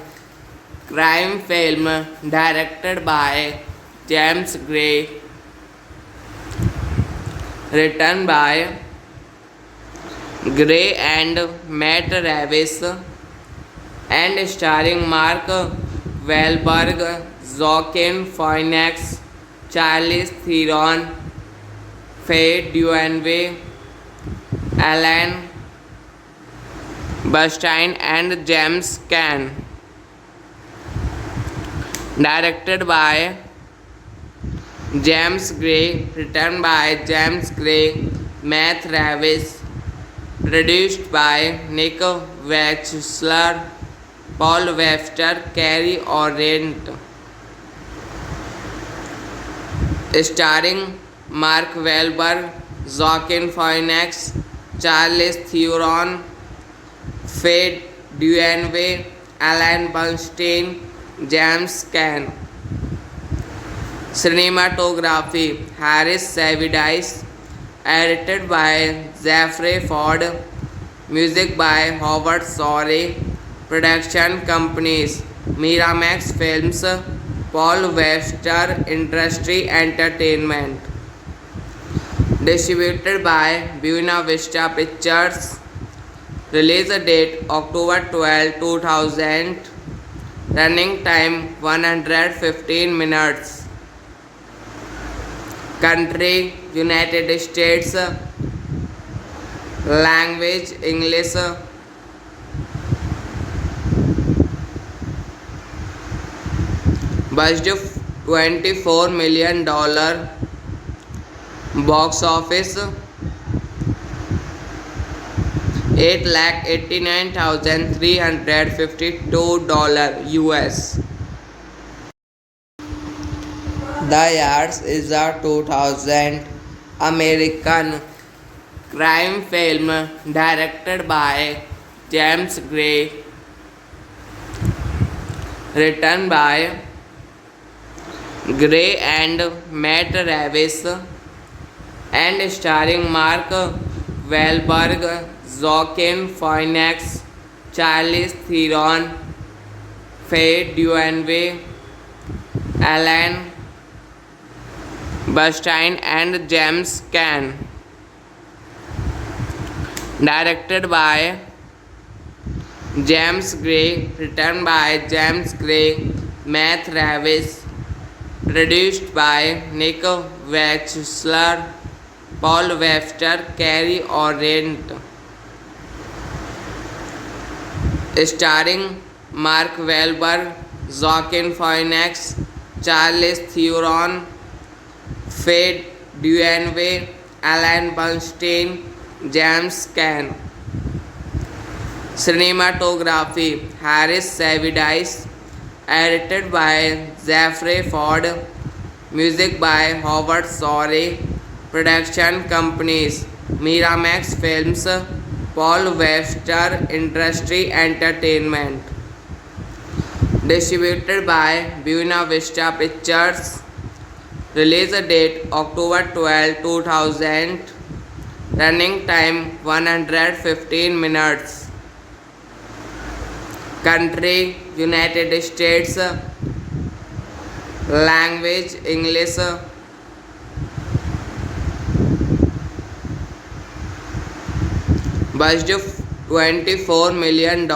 crime film directed by James Gray, written by Gray and Matt Reeves, and starring Mark Wahlberg, Joaquin Phoenix, Charlize Theron, Faye Dunaway, Alan Bernstein, and James Caan. directed by James Gray, written by James Gray, Matt Reeves, produced by Nick Wechsler, Paul Webster, Carrie Orient, starring Mark Wahlberg, Joaquin Phoenix, Charlize Theron, Faye Dunaway, Alan Bernstein, James Caan. Cinematography Harris Savides, edited by Jeffrey Ford, music by Howard Shore, production companies Miramax Films, Paul Webster Industries Entertainment, distributed by Buena Vista Pictures, release date October 12, 2000, running time 115 minutes. Country United States, language English, budget $24 million, box office $889,352 US. The Yards is a 2000 American crime film directed by James Gray, written by Gray and Matt Reeves, and starring Mark Wahlberg, Joaquin Phoenix, Charlize Theron, Faye Dunaway, Alan Bernstein, and James Caan. Directed by James Gray, written by James Gray, Matt Reeves, produced by Nick Wechsler, Paul Webster, Carrie Orient, starring Mark Wahlberg, Joaquin Phoenix, Charlize Theron, Faye Dunaway, Alan Bernstein, James Caan. Cinematography Harris Savides, edited by Jeffrey Ford, music by Howard Shore, production companies Miramax Films, Paul Webster Industries Entertainment, distributed by Buena Vista Pictures, release date October 12, 2000, running time 115 minutes. Country United States, language English, budget $24 million,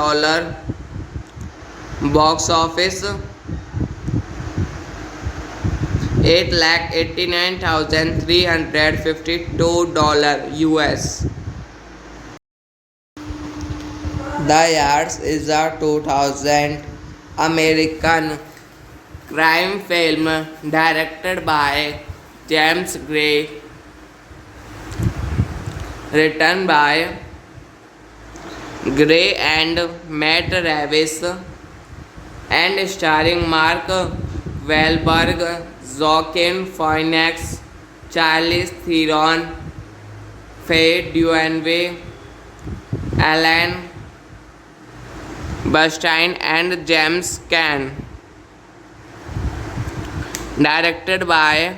box office $889,352 US. The Yards is a 2000 American crime film directed by James Gray, written by Gray and Matt Reeves, and starring Mark Wahlberg, Joaquin Phoenix, Charlize Theron, Faye Dunaway, Alan Bernstein, and James Caan. Directed by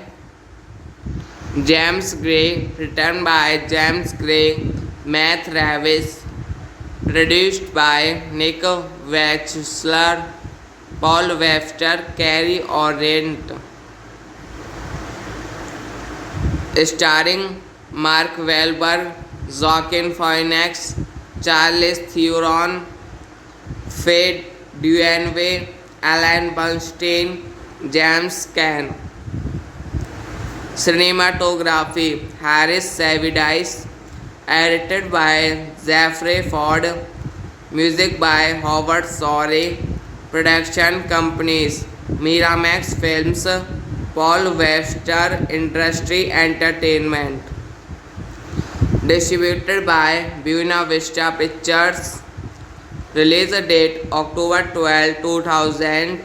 James Gray, written by James Gray, Matt Reeves, produced by Nick Wechsler, Paul Webster, Carrie Orient, starring Mark Wahlberg, Joaquin Phoenix, Charlize Theron, Faye Dunaway, Alan Bernstein, James Caan. Cinematography Harris Savides, edited by Jeffrey Ford, music by Howard Shore, production companies Miramax Films, Paul Webster Industry Entertainment. Distributed by Buena Vista Pictures. Release date October 12, 2000.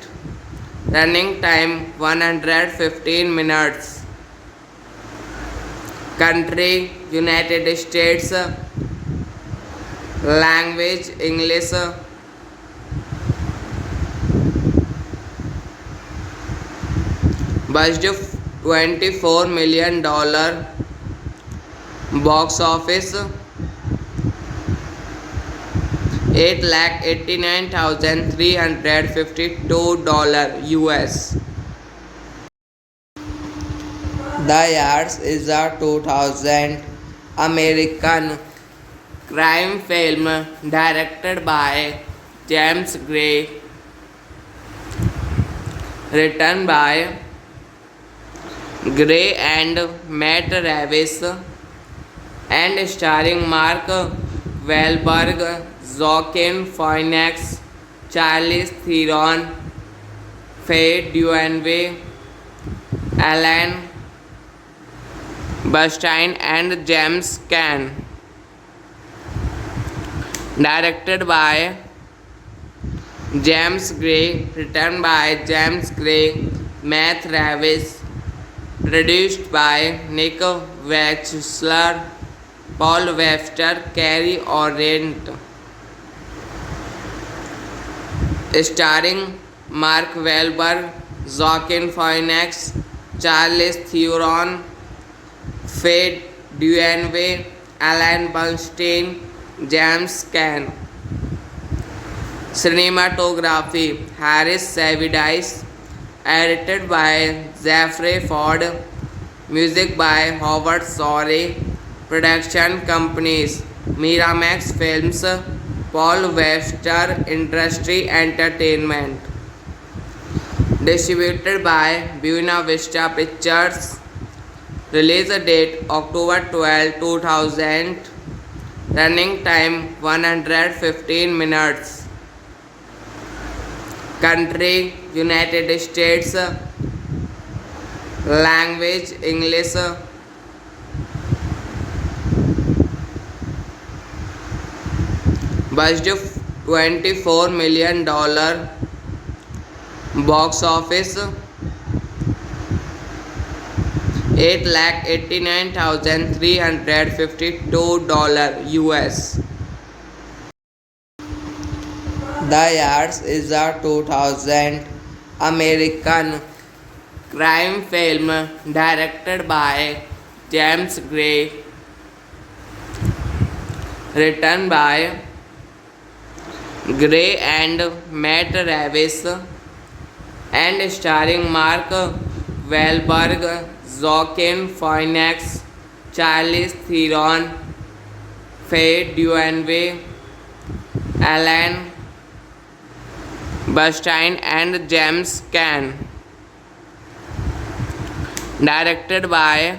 Running time 115 minutes. Country United States. Language English. Budget $24 million. Box office $889,352 US. The Yards is a 2000 American crime film directed by James Gray, written by Gray and Matt Reeves, and starring Mark Wahlberg, Joaquin Phoenix, Charlize Theron, Faye Dunaway, Alan Bernstein, and James Caan. Directed by James Gray, written by James Gray, Matt Reeves, produced by Nick Wechsler, Paul Webster, Carrie Orant. Starring Mark Wahlberg, Joaquin Phoenix, Charlize Theron, Faye Dunaway, Alan Bernstein, James Caan. Cinematography Harris Savides. Edited by Jeffrey Ford. Music by Howard Shore. Production companies Miramax Films, Paul Webster Industry Entertainment. Distributed by Buena Vista Pictures. Release date October 12, 2000. Running time 115 minutes. Country United States. Language English. Budget $24 million. Box office $889,352 US. The Yards is a 2000 American crime film directed by James Gray, written by Gray and Matt Reeves, and starring Mark Wahlberg, Joaquin Phoenix, Charlize Theron, Faye Dunaway, Alan Bernstein, and James Caan. Directed by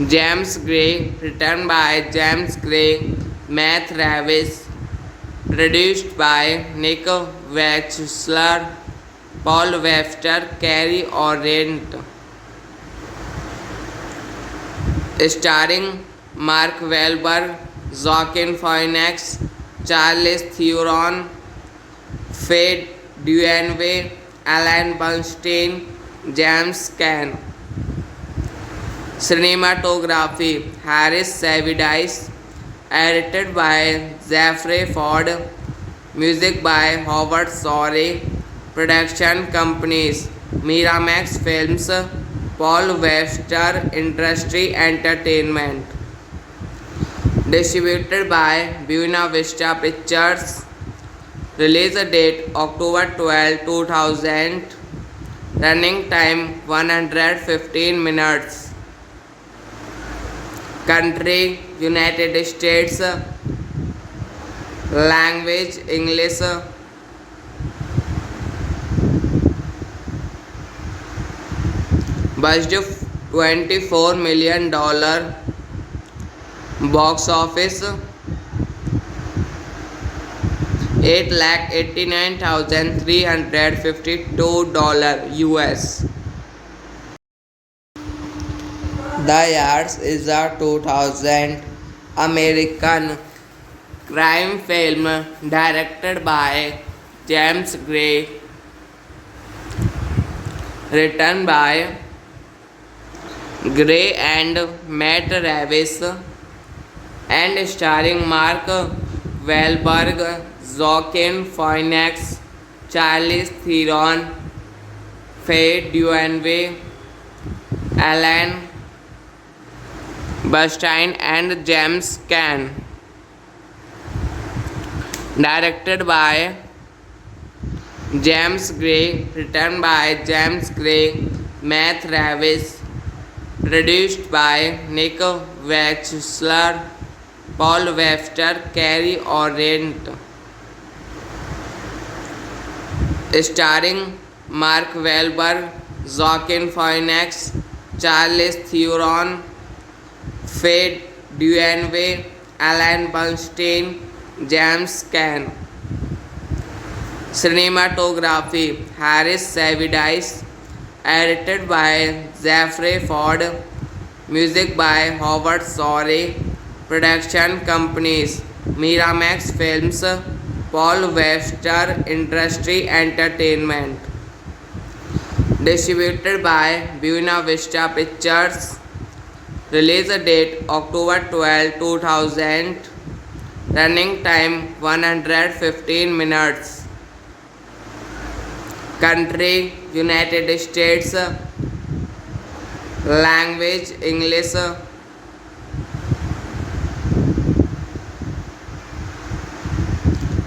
James Gray, written by James Gray, Matt Reeves, produced by Nick Wechsler, Paul Webster, Carrie Orant. Starring Mark Wahlberg, Joaquin Phoenix, Charlize Theron, Faye Dunaway, Alan Bernstein, James Caan. Cinematography Harris Savides. Edited by Jeffrey Ford. Music by Howard Shore. Production companies Miramax Films, Paul Webster Industry Entertainment. Distributed by Buena Vista Pictures. Release date October 12, 2000. Running time 115 minutes. Country United States. Language English. Budget $24 million. Box office $8,89,352 US. The Yards is a 2000 American crime film directed by James Gray, written by Gray and Matt Reeves, and starring Mark Wahlberg, Joaquin Phoenix, Charlize Theron, Faye Dunaway, Alan Bernstein, and James Caan. Directed by James Gray, written by James Gray, Matt Reeves, produced by Nick Wechsler, Paul Webster, Carrie Orient, starring Mark Wahlberg, Joaquin Phoenix, Charlize Theron, Faye Dunaway, Alan Bernstein, James Caan. Cinematography Harris Savidice, edited by Jeffrey Ford, music by Howard Shore, production companies Miramax Films, Paul Webster Industries Entertainment, distributed by Buena Vista Pictures, release date October 12, 2000, running time 115 minutes. Country United States, language English,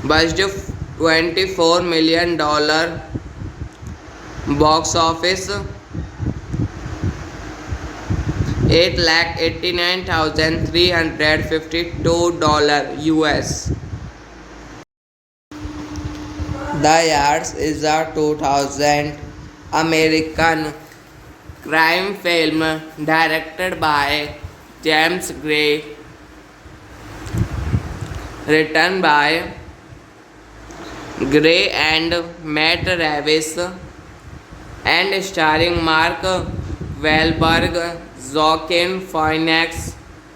budget $24 million, box office $8,89,352 US. The Yards is a 2000 American crime film directed by James Gray, written by Gray and Matt Reeves, and starring Mark Wahlberg, Joaquin Phoenix,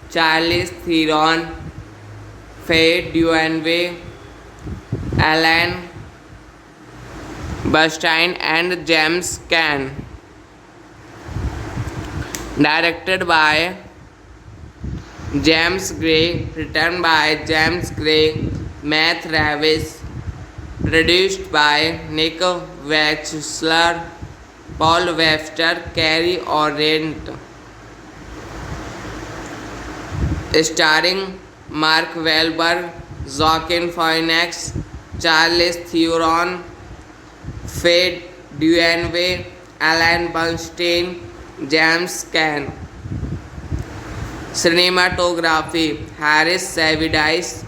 Charlize Theron, Faye Dunaway, Alan Bernstein, and James Caan. Directed by James Gray, written by James Gray, Matt Reeves, produced by Nick Wechsler, Paul Webster, Carrie Orient, starring Mark Wahlberg, Joaquin Phoenix, Charlize Theron, Faye Dunaway, Alan Bernstein, James Caan. Cinematography Harris Savidice,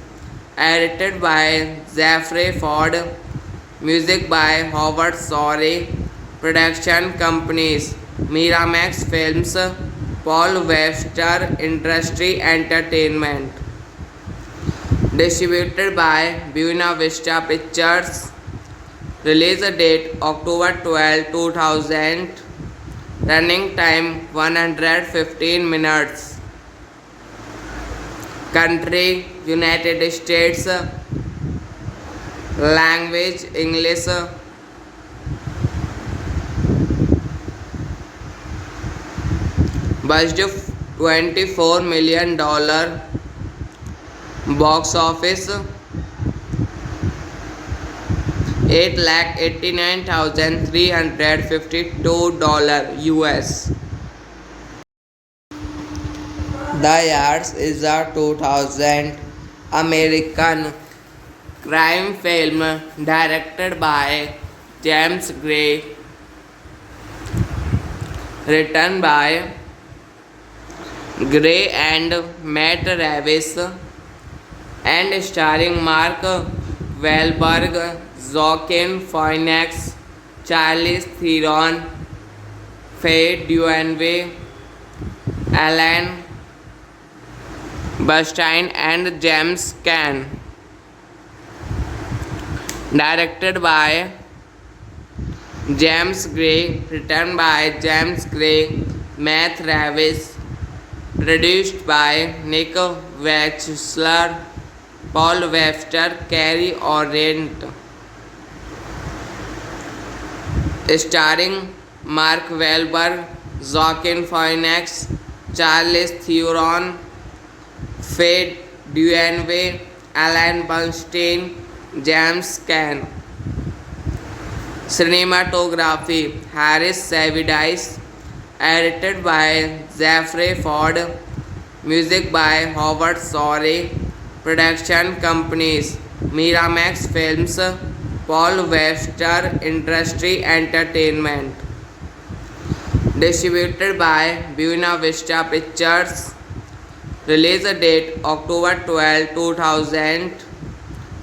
edited by Jeffrey Ford, music by Howard Shore, production companies Miramax Films, Paul Webster Industries Entertainment, distributed by Buena Vista Pictures, release date October 12, 2000, running time 115 minutes. Country United States, language English, budget $24 million, box office $8,89,352 US. The Yards is a 2000 American crime film directed by James Gray, written by Gray and Matt Reeves, and starring Mark Wahlberg, Joaquin Phoenix, Charlize Theron, Faye Dunaway, Alan Bernstein, and James Caan. directed by James Gray, written by James Gray, Matt Ravis, produced by Nick Wechsler, Paul Webster, Carrie Orient, starring Mark Wahlberg, Joaquin Phoenix, Charlize Theron, Faye Dunaway, Alan Bernstein, James Caan. Cinematography Harris Savidice, edited by Jeffrey Ford, music by Howard Shore, production companies Miramax Films, Paul Webster Industries Entertainment, distributed by Buena Vista Pictures, release date October 12, 2000,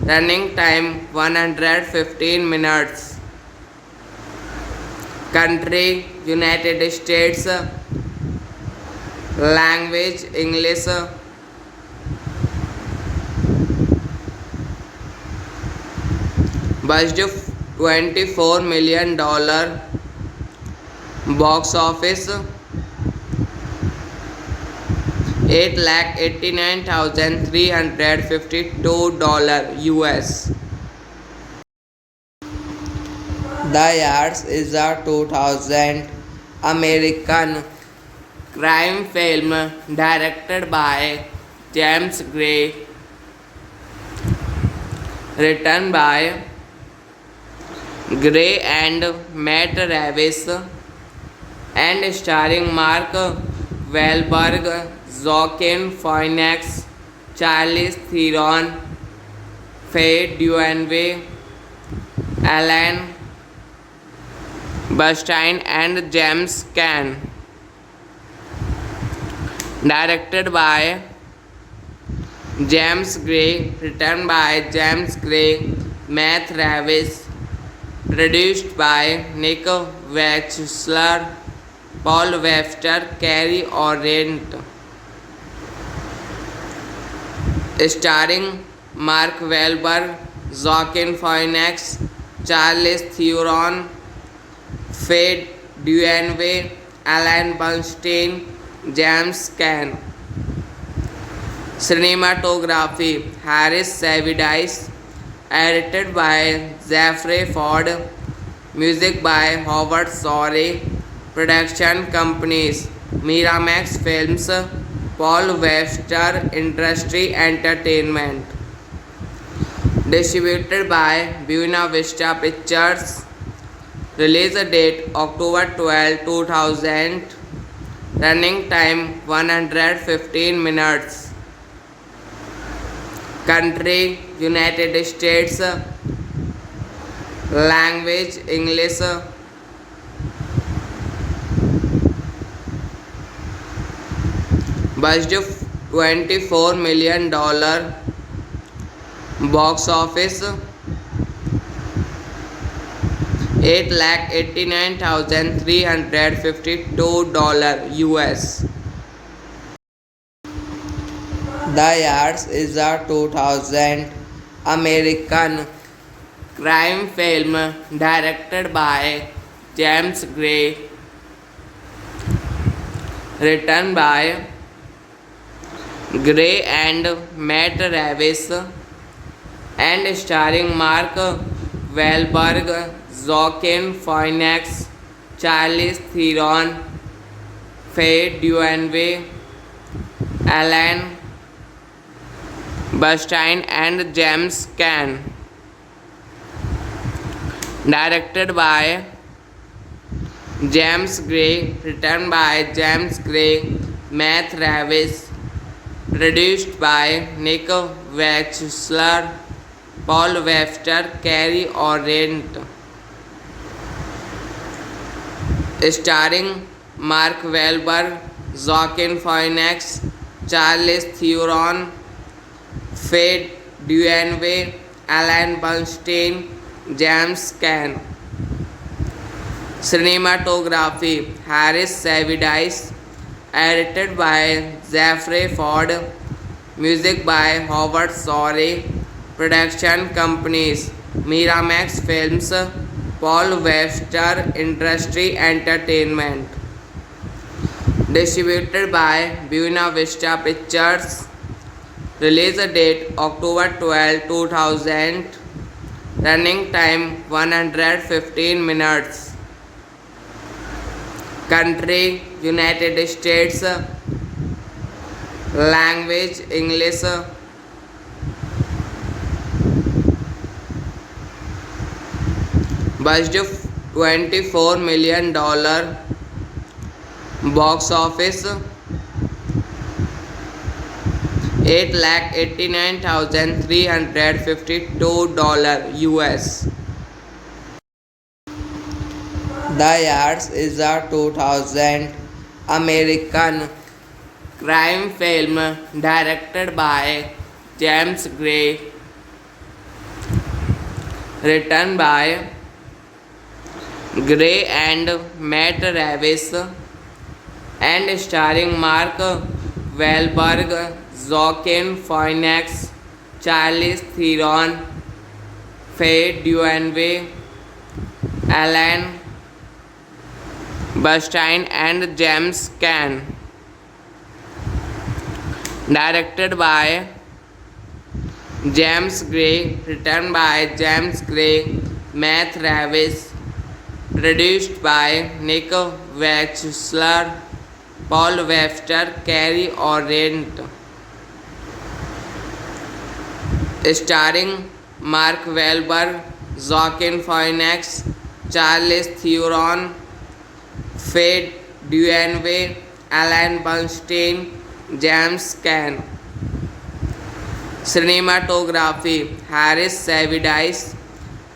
running time 115 minutes. Country United States, language English, budget $24 million, box office $889,352 US. The Yards is a 2000 American crime film directed by James Gray, written by Gray and Matt Ravis, and starring Mark Wahlberg, Joaquin Phoenix, Charlize Theron, Faye Dunaway, Alan Bernstein, and James Caan. Directed by James Gray, written by James Gray, Matt Ravis, produced by Nick Wechsler, Paul Webster, Carrie Orient, starring Mark Wahlberg, Joaquin Phoenix, Charlize Theron, Faye Dunaway, Alan Bernstein, James Caan. Cinematography Harris Savidice, edited by Jeffrey Ford, music by Howard Shore, production companies Miramax Films, Paul Webster Industries Entertainment, distributed by Buena Vista Pictures, release date October 12, 2000, running time 115 minutes. Country United States, language English, budget $24 million, box office $889,352 US. The Yards is a 2000 American crime film directed by James Gray, written by Gray and Matt Ravis, and starring Mark Wahlberg, Joaquin Phoenix, Charlize Theron, Faye Dunaway, Alan Bernstein, and James Caan. Directed by James Gray, written by James Gray, Matt Ravis, produced by Nick Wechsler, Paul Webster, Carrie Orient, starring Mark Wahlberg, Joaquin Phoenix, Charlize Theron, Faye Dunaway, Alan Bernstein, James Caan. Cinematography Harris Savidice, edited by Jeffrey Ford, music by Howard Shore, production companies Miramax Films, Paul Webster Industry Entertainment. Distributed by Buena Vista Pictures. Release date October 12, 2000. Running time 115 minutes. Country United States. Language English. Budget $24 million. Box office $889,352 US. The Yards is a 2000 American crime film directed by James Gray, written by Gray and Matt Reeves, and starring Mark Wahlberg, Joaquin Phoenix, Charlize Theron, Faye Dunaway, Alan Bernstein, and James Caan. Directed by James Gray, written by James Gray, Matt Reeves, produced by Nick Wechsler, Paul Webster, Carrie Orient. Starring Mark Wahlberg, Joaquin Phoenix, Charlize Theron, Faye Dunaway, Alan Bernstein, James Caan. Cinematography Harris Savides.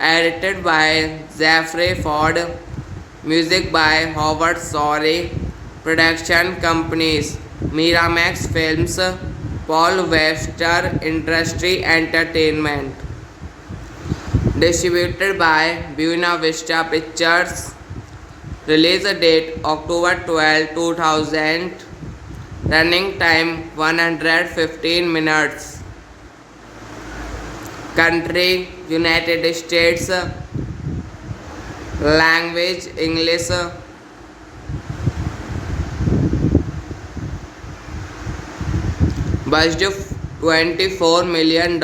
Edited by Jeffrey Ford. Music by Howard Shore. Production companies Miramax Films, Paul Webster Industry Entertainment. Distributed by Buena Vista Pictures. Release date October 12, 2000. Running time 115 minutes. Country United States. Language English. Budget $24 million.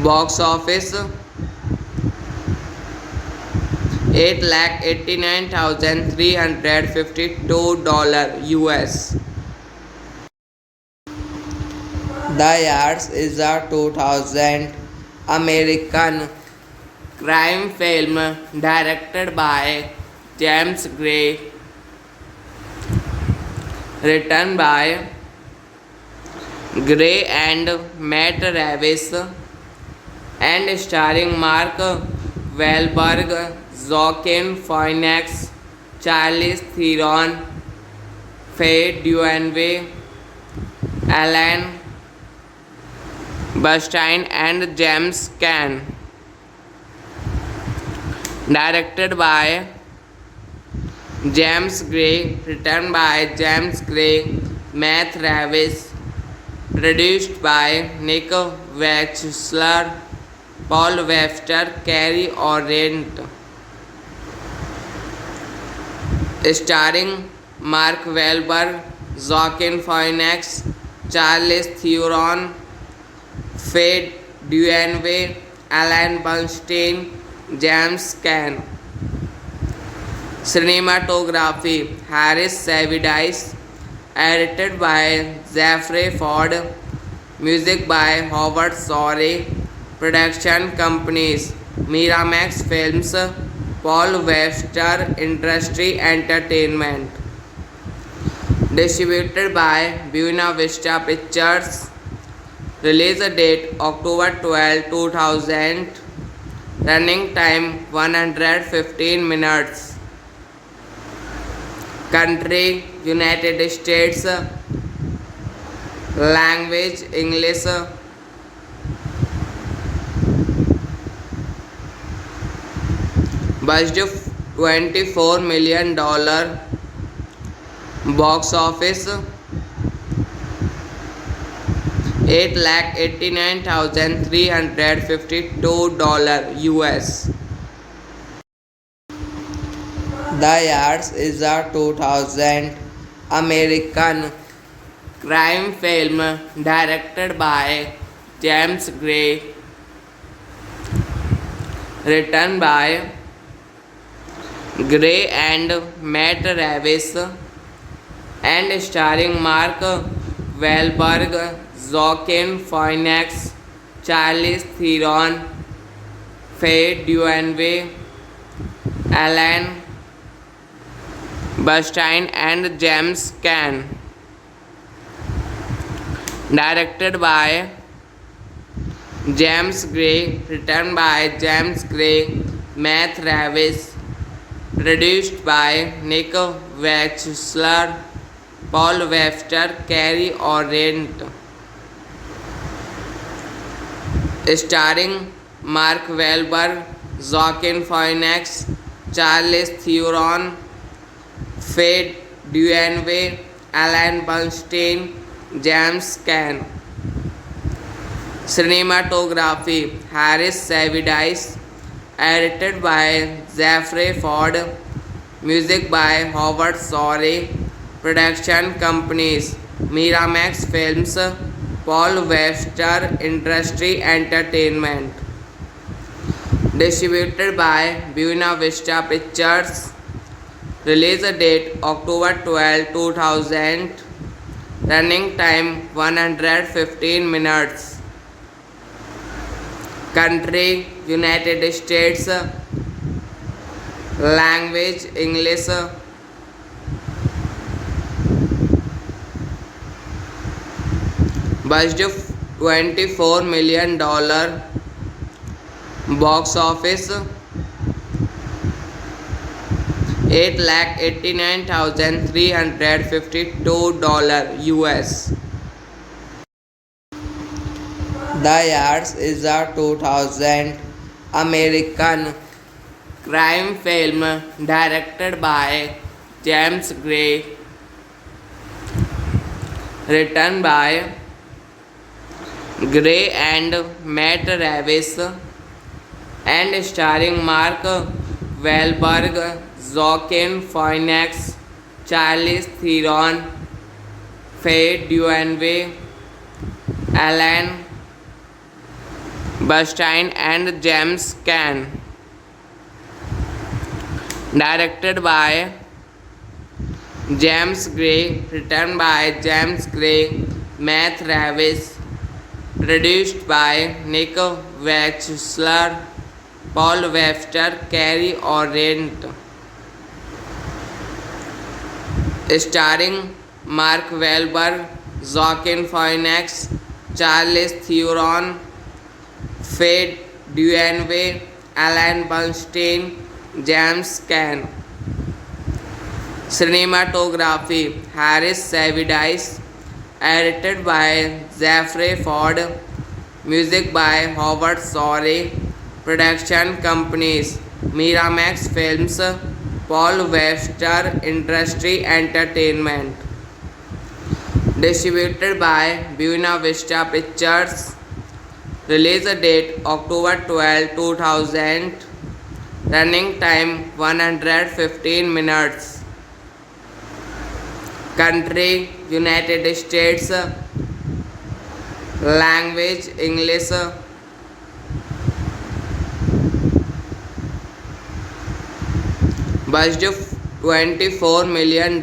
Box office $889,352 US. The Yards is a 2000 American crime film directed by James Gray, written by Gray and Matt Reeves, and starring Mark Wahlberg, Joaquin Phoenix, Charlize Theron, Faye Dunaway, Alan Bernstein, and James Caan. Directed by James Gray, written by James Gray, Matt Reeves, produced by Nick Wechsler, Paul Webster, Carrie Orient. Starring Mark Wahlberg, Joaquin Phoenix, Charlize Theron, Faye Dunaway, Alan Bernstein, James Caan. Cinematography Harris Savides. Edited by Jeffrey Ford. Music by Howard Shore. Production companies Miramax Films, Paul Webster Industry Entertainment. Distributed by Buena Vista Pictures. Release date October 12, 2000. Running time 115 minutes. Country United States. Language English. Budget $24 million. Box office $8,89,352 US. The Yards is a 2000 American crime film directed by James Gray, written by Gray and Matt Reeves, and starring Mark Wahlberg, Joaquin Phoenix, Charlize Theron, Faye Dunaway, Alan Bernstein, and James Caan. Directed by James Gray, written by James Gray, Matt Reeves, produced by Nick Wechsler, Paul Webster, Carrie Orient, starring Mark Wahlberg, Joaquin Phoenix, Charlize Theron, Faye Dunaway, Alan Bernstein, James Caan. Cinematography Harris Savidice, edited by Jeffrey Ford, music by Howard Shore, production companies Miramax Films, Paul Webster Industries Entertainment, distributed by Buena Vista Pictures, release date October 12, 2000, running time 115 minutes, country United States, language English, budget $24 million, box office $8,89,352 US. The Yards is a 2000 American crime film directed by James Gray, written by Gray and Matt Reeves, and starring Mark Wahlberg, Joaquin Phoenix, Charlize Theron, Faye Dunaway, Alan Bernstein, and James Caan. Directed by James Gray, written by James Gray, Matt Reeves, produced by Nick Wechsler, Paul Webster, Carrie Orient, starring Mark Wahlberg, Joaquin Phoenix, Charlize Theron, Faye Dunaway, Alan Bernstein, James Caan. Cinematography Harris Savidice, edited by Jeffrey Ford, music by Howard Shore, production companies Miramax Films, Paul Webster Industries Entertainment, distributed by Buena Vista Pictures, release date October 12, 2000, running time 115 minutes, country United States, language English, budget $24 million,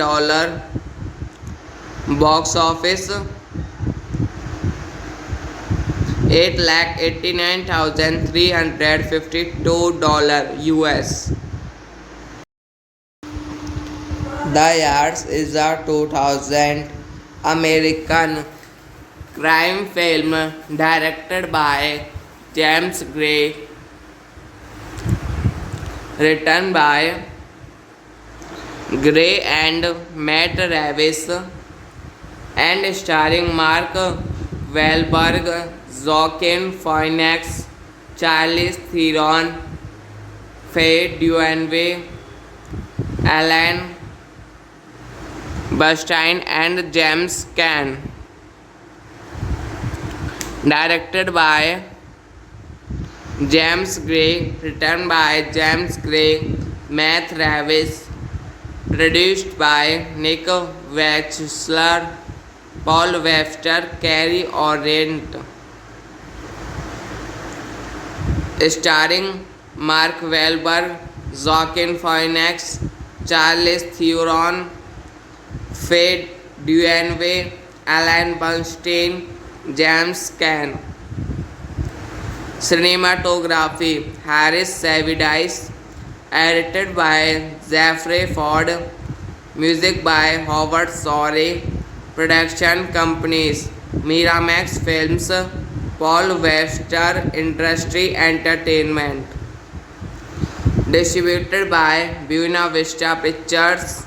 box office $8,89,352 US. The Yards is a 2000 American crime film directed by James Gray, written by Gray and Matt Reeves, and starring Mark Wahlberg, Joaquin Phoenix, Charlize Theron, Faye Dunaway, Alan Bernstein, and James Caan. directed by James Gray, written by James Gray, Matt Reeves, produced by Nick Wechsler, Paul Webster, Carrie Orient, starring Mark Wahlberg, Joaquin Phoenix, Charlize Theron, Faye Dunaway, Alan Bernstein, James Caan. Cinematography Harris Savidice, edited by Jeffrey Ford, music by Howard Shore, production companies Miramax Films, Paul Webster Industries Entertainment, distributed by Buena Vista Pictures,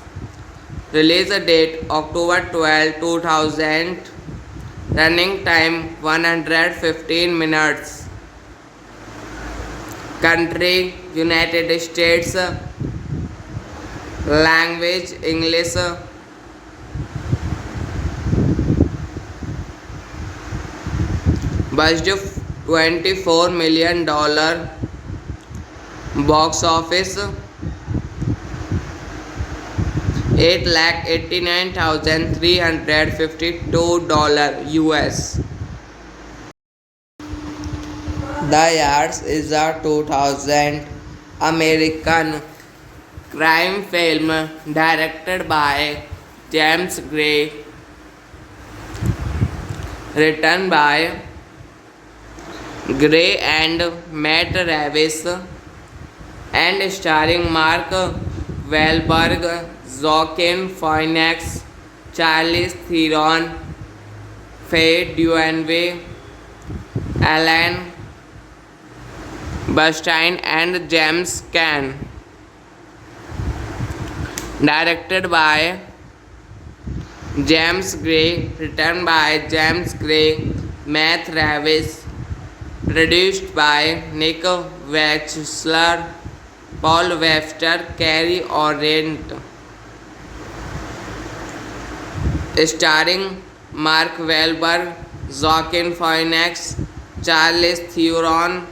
release date October 12, 2000, running time 115 minutes. Country United States, language English, budget $24 million, box office $8,89,352 US. The Yards is a 2000 American crime film directed by James Gray, written by Gray and Matt Reeves, and starring Mark Wahlberg, Joaquin Phoenix, Charlize Theron, Faye Dunaway, Alan Bernstein, and James Caan. Directed by James Gray, written by James Gray, Matt Reeves, produced by Nick Wechsler, Paul Webster, Carrie Orient, starring Mark Wahlberg, Joaquin Phoenix, Charlize Theron,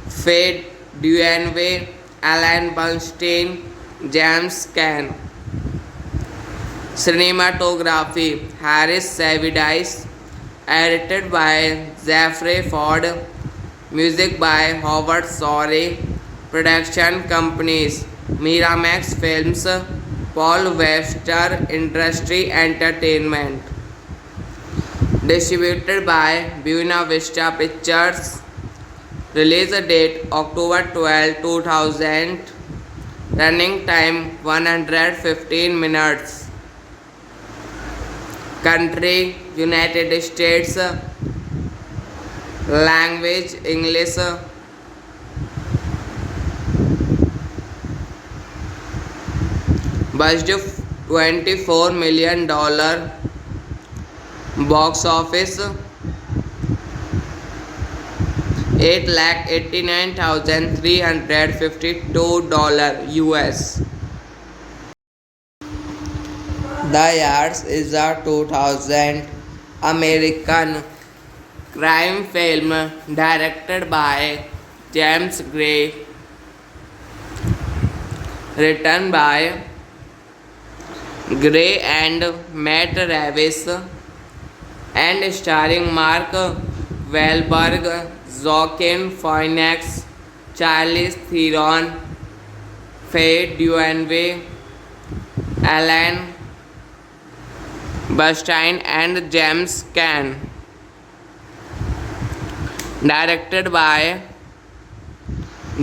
Faye Dunaway, Alan Bernstein, James Caan. Cinematography Harris Savidice, edited by Jeffrey Ford, music by Howard Shore, production companies Miramax Films, Paul Webster Industries Entertainment, distributed by Buena Vista Pictures, release date October 12, 2000, running time 115 minutes. Country United States, language English, budget $24 million, box office $8,89,352 US. The Yards is a 2000 American crime film directed by James Gray, written by Gray and Matt Reeves, and starring Mark Wahlberg, Joaquin Phoenix, Charlize Theron, Faye Dunaway, Alan Bernstein, and James Caan. Directed by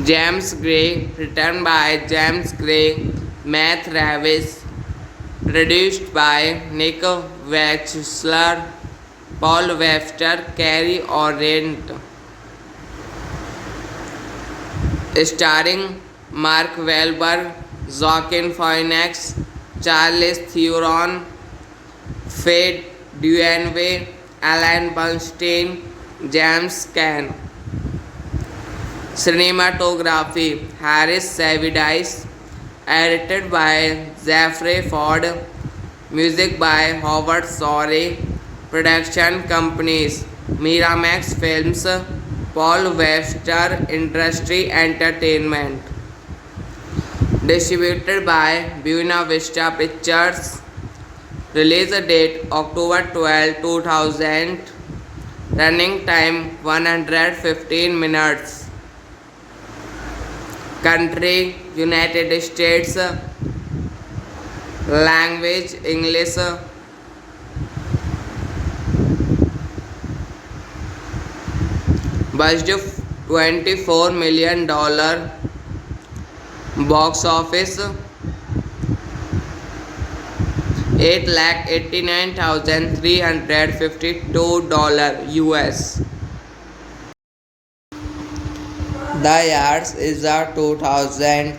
James Gray, written by James Gray, Matt Reeves, produced by Nick Wechsler, Paul Webster, Carrie Orient, starring Mark Wahlberg, Joaquin Phoenix, Charlize Theron, Faye Dunaway, Alan Bernstein, James Caan. Cinematography Harris Savidice, edited by Jeffrey Ford, music by Howard Shore, Production companies: Miramax Films, Paul Webster Industry Entertainment. Distributed by Buena Vista Pictures. Release date October 12, 2000. Running time 115 minutes. Country United States. Language English. Budget $24 million. Box office $889,352 US. The Yards is a 2000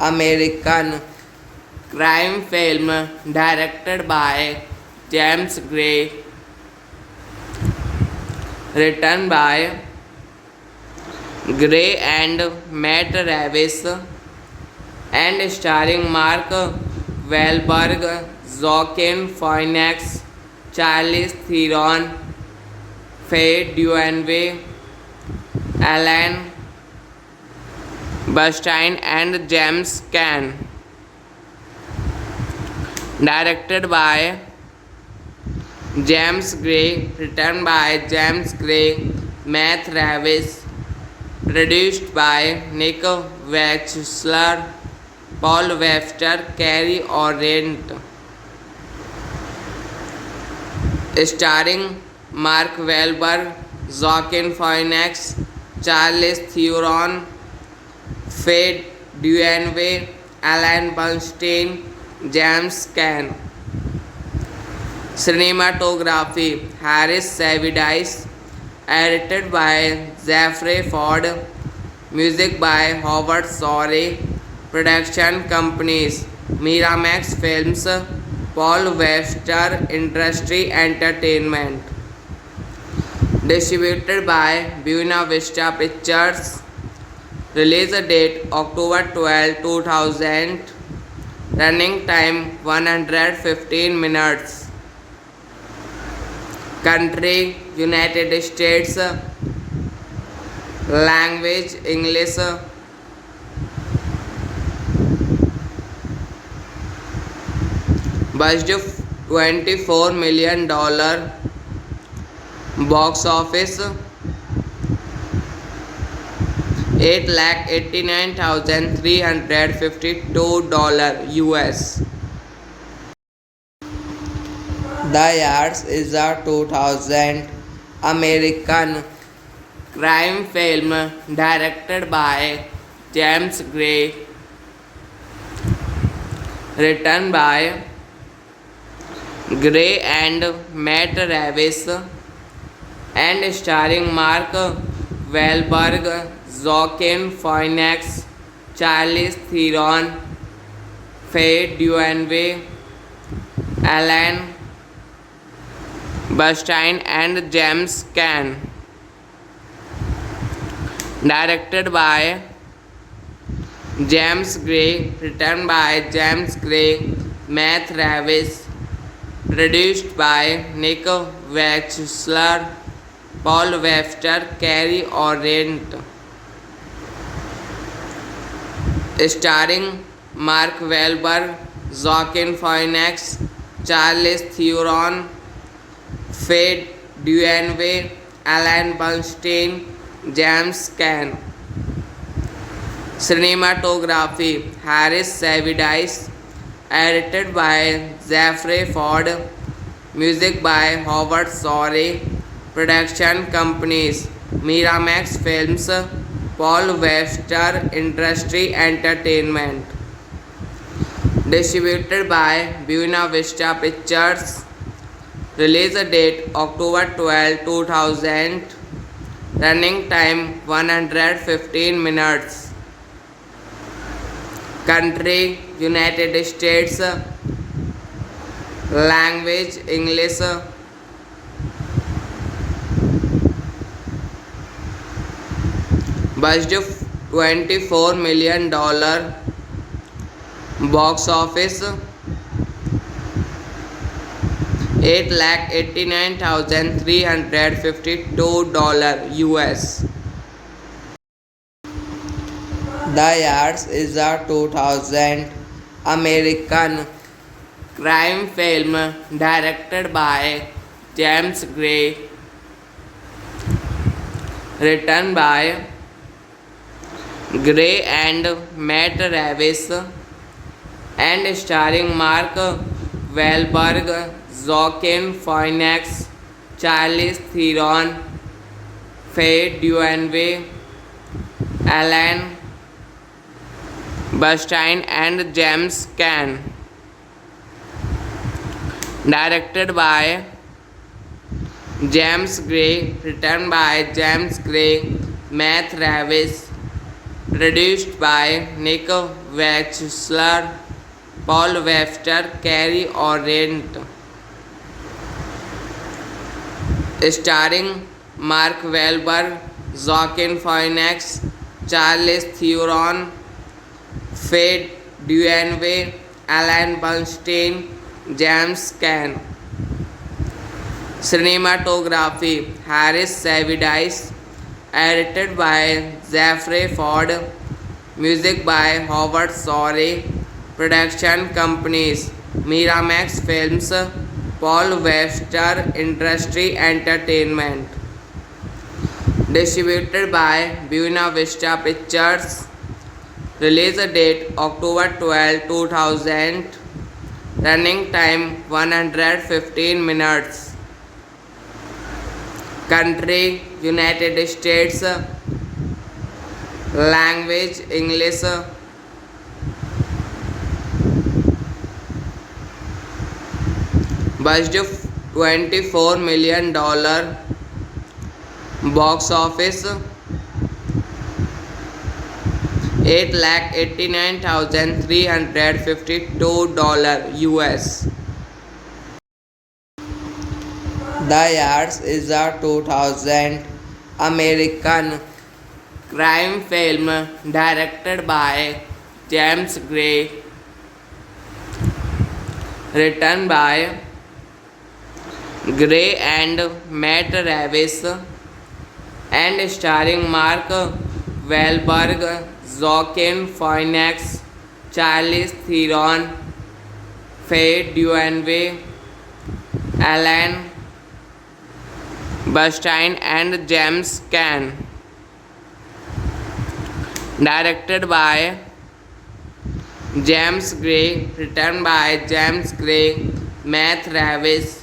American crime film directed by James Gray, written by Gray and Matt Reeves, and starring Mark Wahlberg, Joaquin Phoenix, Charlize Theron, Faye Dunaway, Alan Bernstein, and James Caan. Directed by James Gray, written by James Gray, Matt Reeves, produced by Nick Wechsler, Paul Webster, Carrie Orient. Starring Mark Wahlberg, Joaquin Phoenix, Charlize Theron, Faye Dunaway, Alan Bernstein, James Caan. Cinematography: Harris Savides. Edited by Jeffrey Ford. Music by Howard Shore. Production companies: Miramax Films, Paul Webster Industry Entertainment. Distributed by Buena Vista Pictures. Release date October 12, 2000. Running time 115 minutes. Country United States. Language English. Budget $24 million. Box office $889,352 US. The Yards is a 2000 American crime film directed by James Gray, written by Gray and Matt Reeves, and starring Mark Wahlberg, Joaquin Phoenix, Charlize Theron, Faye Dunaway, Alan Bernstein, and James Caan. Directed by James Gray, written by James Gray, Matt Reeves, produced by Nick Wechsler, Paul Webster, Carrie Orient. Starring Mark Wahlberg, Joaquin Phoenix, Charlize Theron, Faye Dunaway, Alan Bernstein, James Caan. Cinematography: Harris Savides. Edited by Jeffrey Ford. Music by Howard Shore. Production companies: Miramax Films, Paul Webster Industry Entertainment. Distributed by Buena Vista Pictures. Release date October 12, 2000. Running time 115 minutes. Country United States. Language English. Budget $24 million. Box office $8,89,352 US. The Yards is a 2000 American crime film directed by James Gray, written by Gray and Matt Reeves, and starring Mark Wahlberg, Joaquin Phoenix, Charlize Theron, Faye Dunaway, Alan Bernstein, and James Caan. Directed by James Gray, written by James Gray, Matt Reeves, produced by Nick Wechsler, Paul Webster, Carrie Orient, starring Mark Wahlberg, Joaquin Phoenix, Charlize Theron, Faye Dunaway, Alan Bernstein, James Caan. Cinematography Harris Savides, edited by Jeffrey Ford, music by Howard Shore, production companies Miramax Films, Paul Webster Industries Entertainment, distributed by Buena Vista Pictures, release date October 12, 2000, running time 115 minutes. Country United States, language English, budget $24 million, box office $8,89,352 US. The Yards is a 2000 American crime film directed by James Gray, written by Gray and Matt Reeves, and starring Mark Wahlberg, Joaquin Phoenix, Charlize Theron, Faye Dunaway, Alan Bernstein, and James Caan. Directed by James Gray, written by James Gray, Matt Reeves,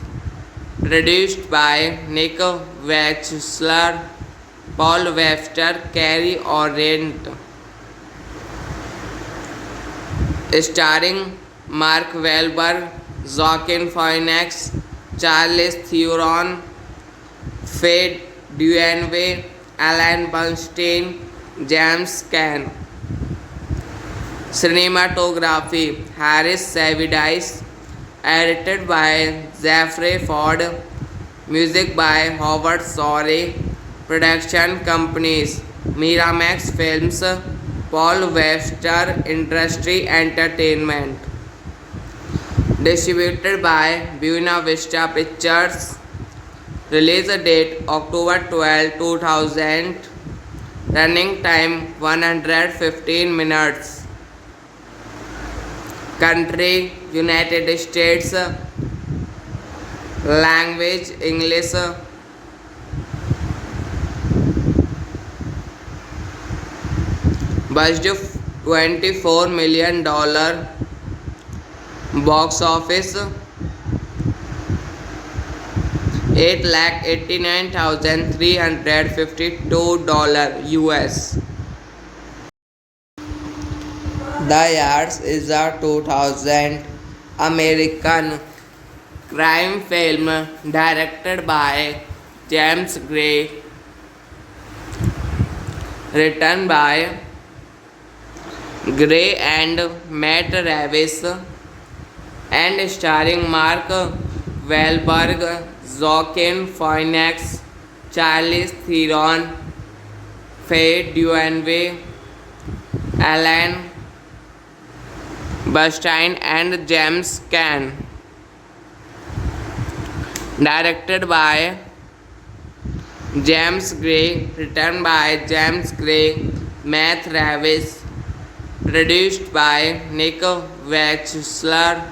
produced by Nick Wechsler, Paul Webster, Carrie Orient, starring Mark Wahlberg, Joaquin Phoenix, Charlize Theron, Faye Dunaway, Alan Bernstein, James Caan. Cinematography Harris Savides, edited by Jeffrey Ford, music by Howard Shore, production companies Miramax Films, Paul Webster Industries Entertainment, distributed by Buena Vista Pictures, release date October 12, 2000, running time 115 minutes. Country United States, language English, budget $24 million, box office $8,89,352 US. The Yards is a 2000 American crime film directed by James Gray, written by Gray and Matt Reeves, and starring Mark Wahlberg, Joaquin Phoenix, Charlize Theron, Faye Dunaway, Alan Bernstein, and James Caan. Directed by James Gray, written by James Gray, Matt Reeves, produced by Nick Wechsler,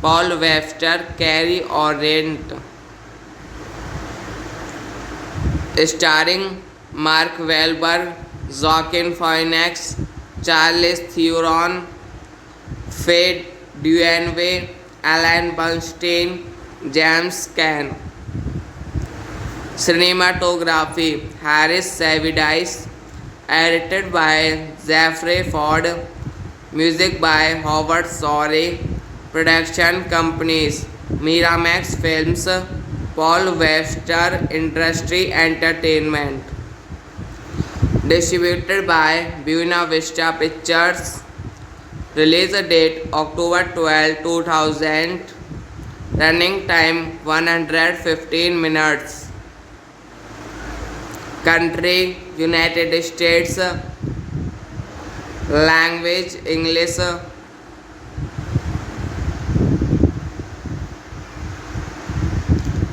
Paul Webster, Carrie Orient, starring Mark Wahlberg, Joaquin Phoenix, Charlize Theron, Faye Dunaway, Alan Bernstein, James Caan. Cinematography Harris Savidice, edited by Jeffrey Ford, music by Howard Shore, production companies Miramax Films, Paul Webster Industry Entertainment, distributed by Buena Vista Pictures, release date October 12, 2000, running time 115 minutes. Country United States, language English,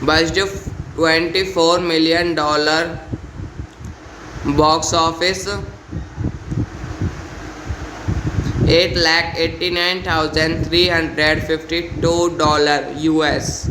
budget $24 million, box office 8,89,352 US.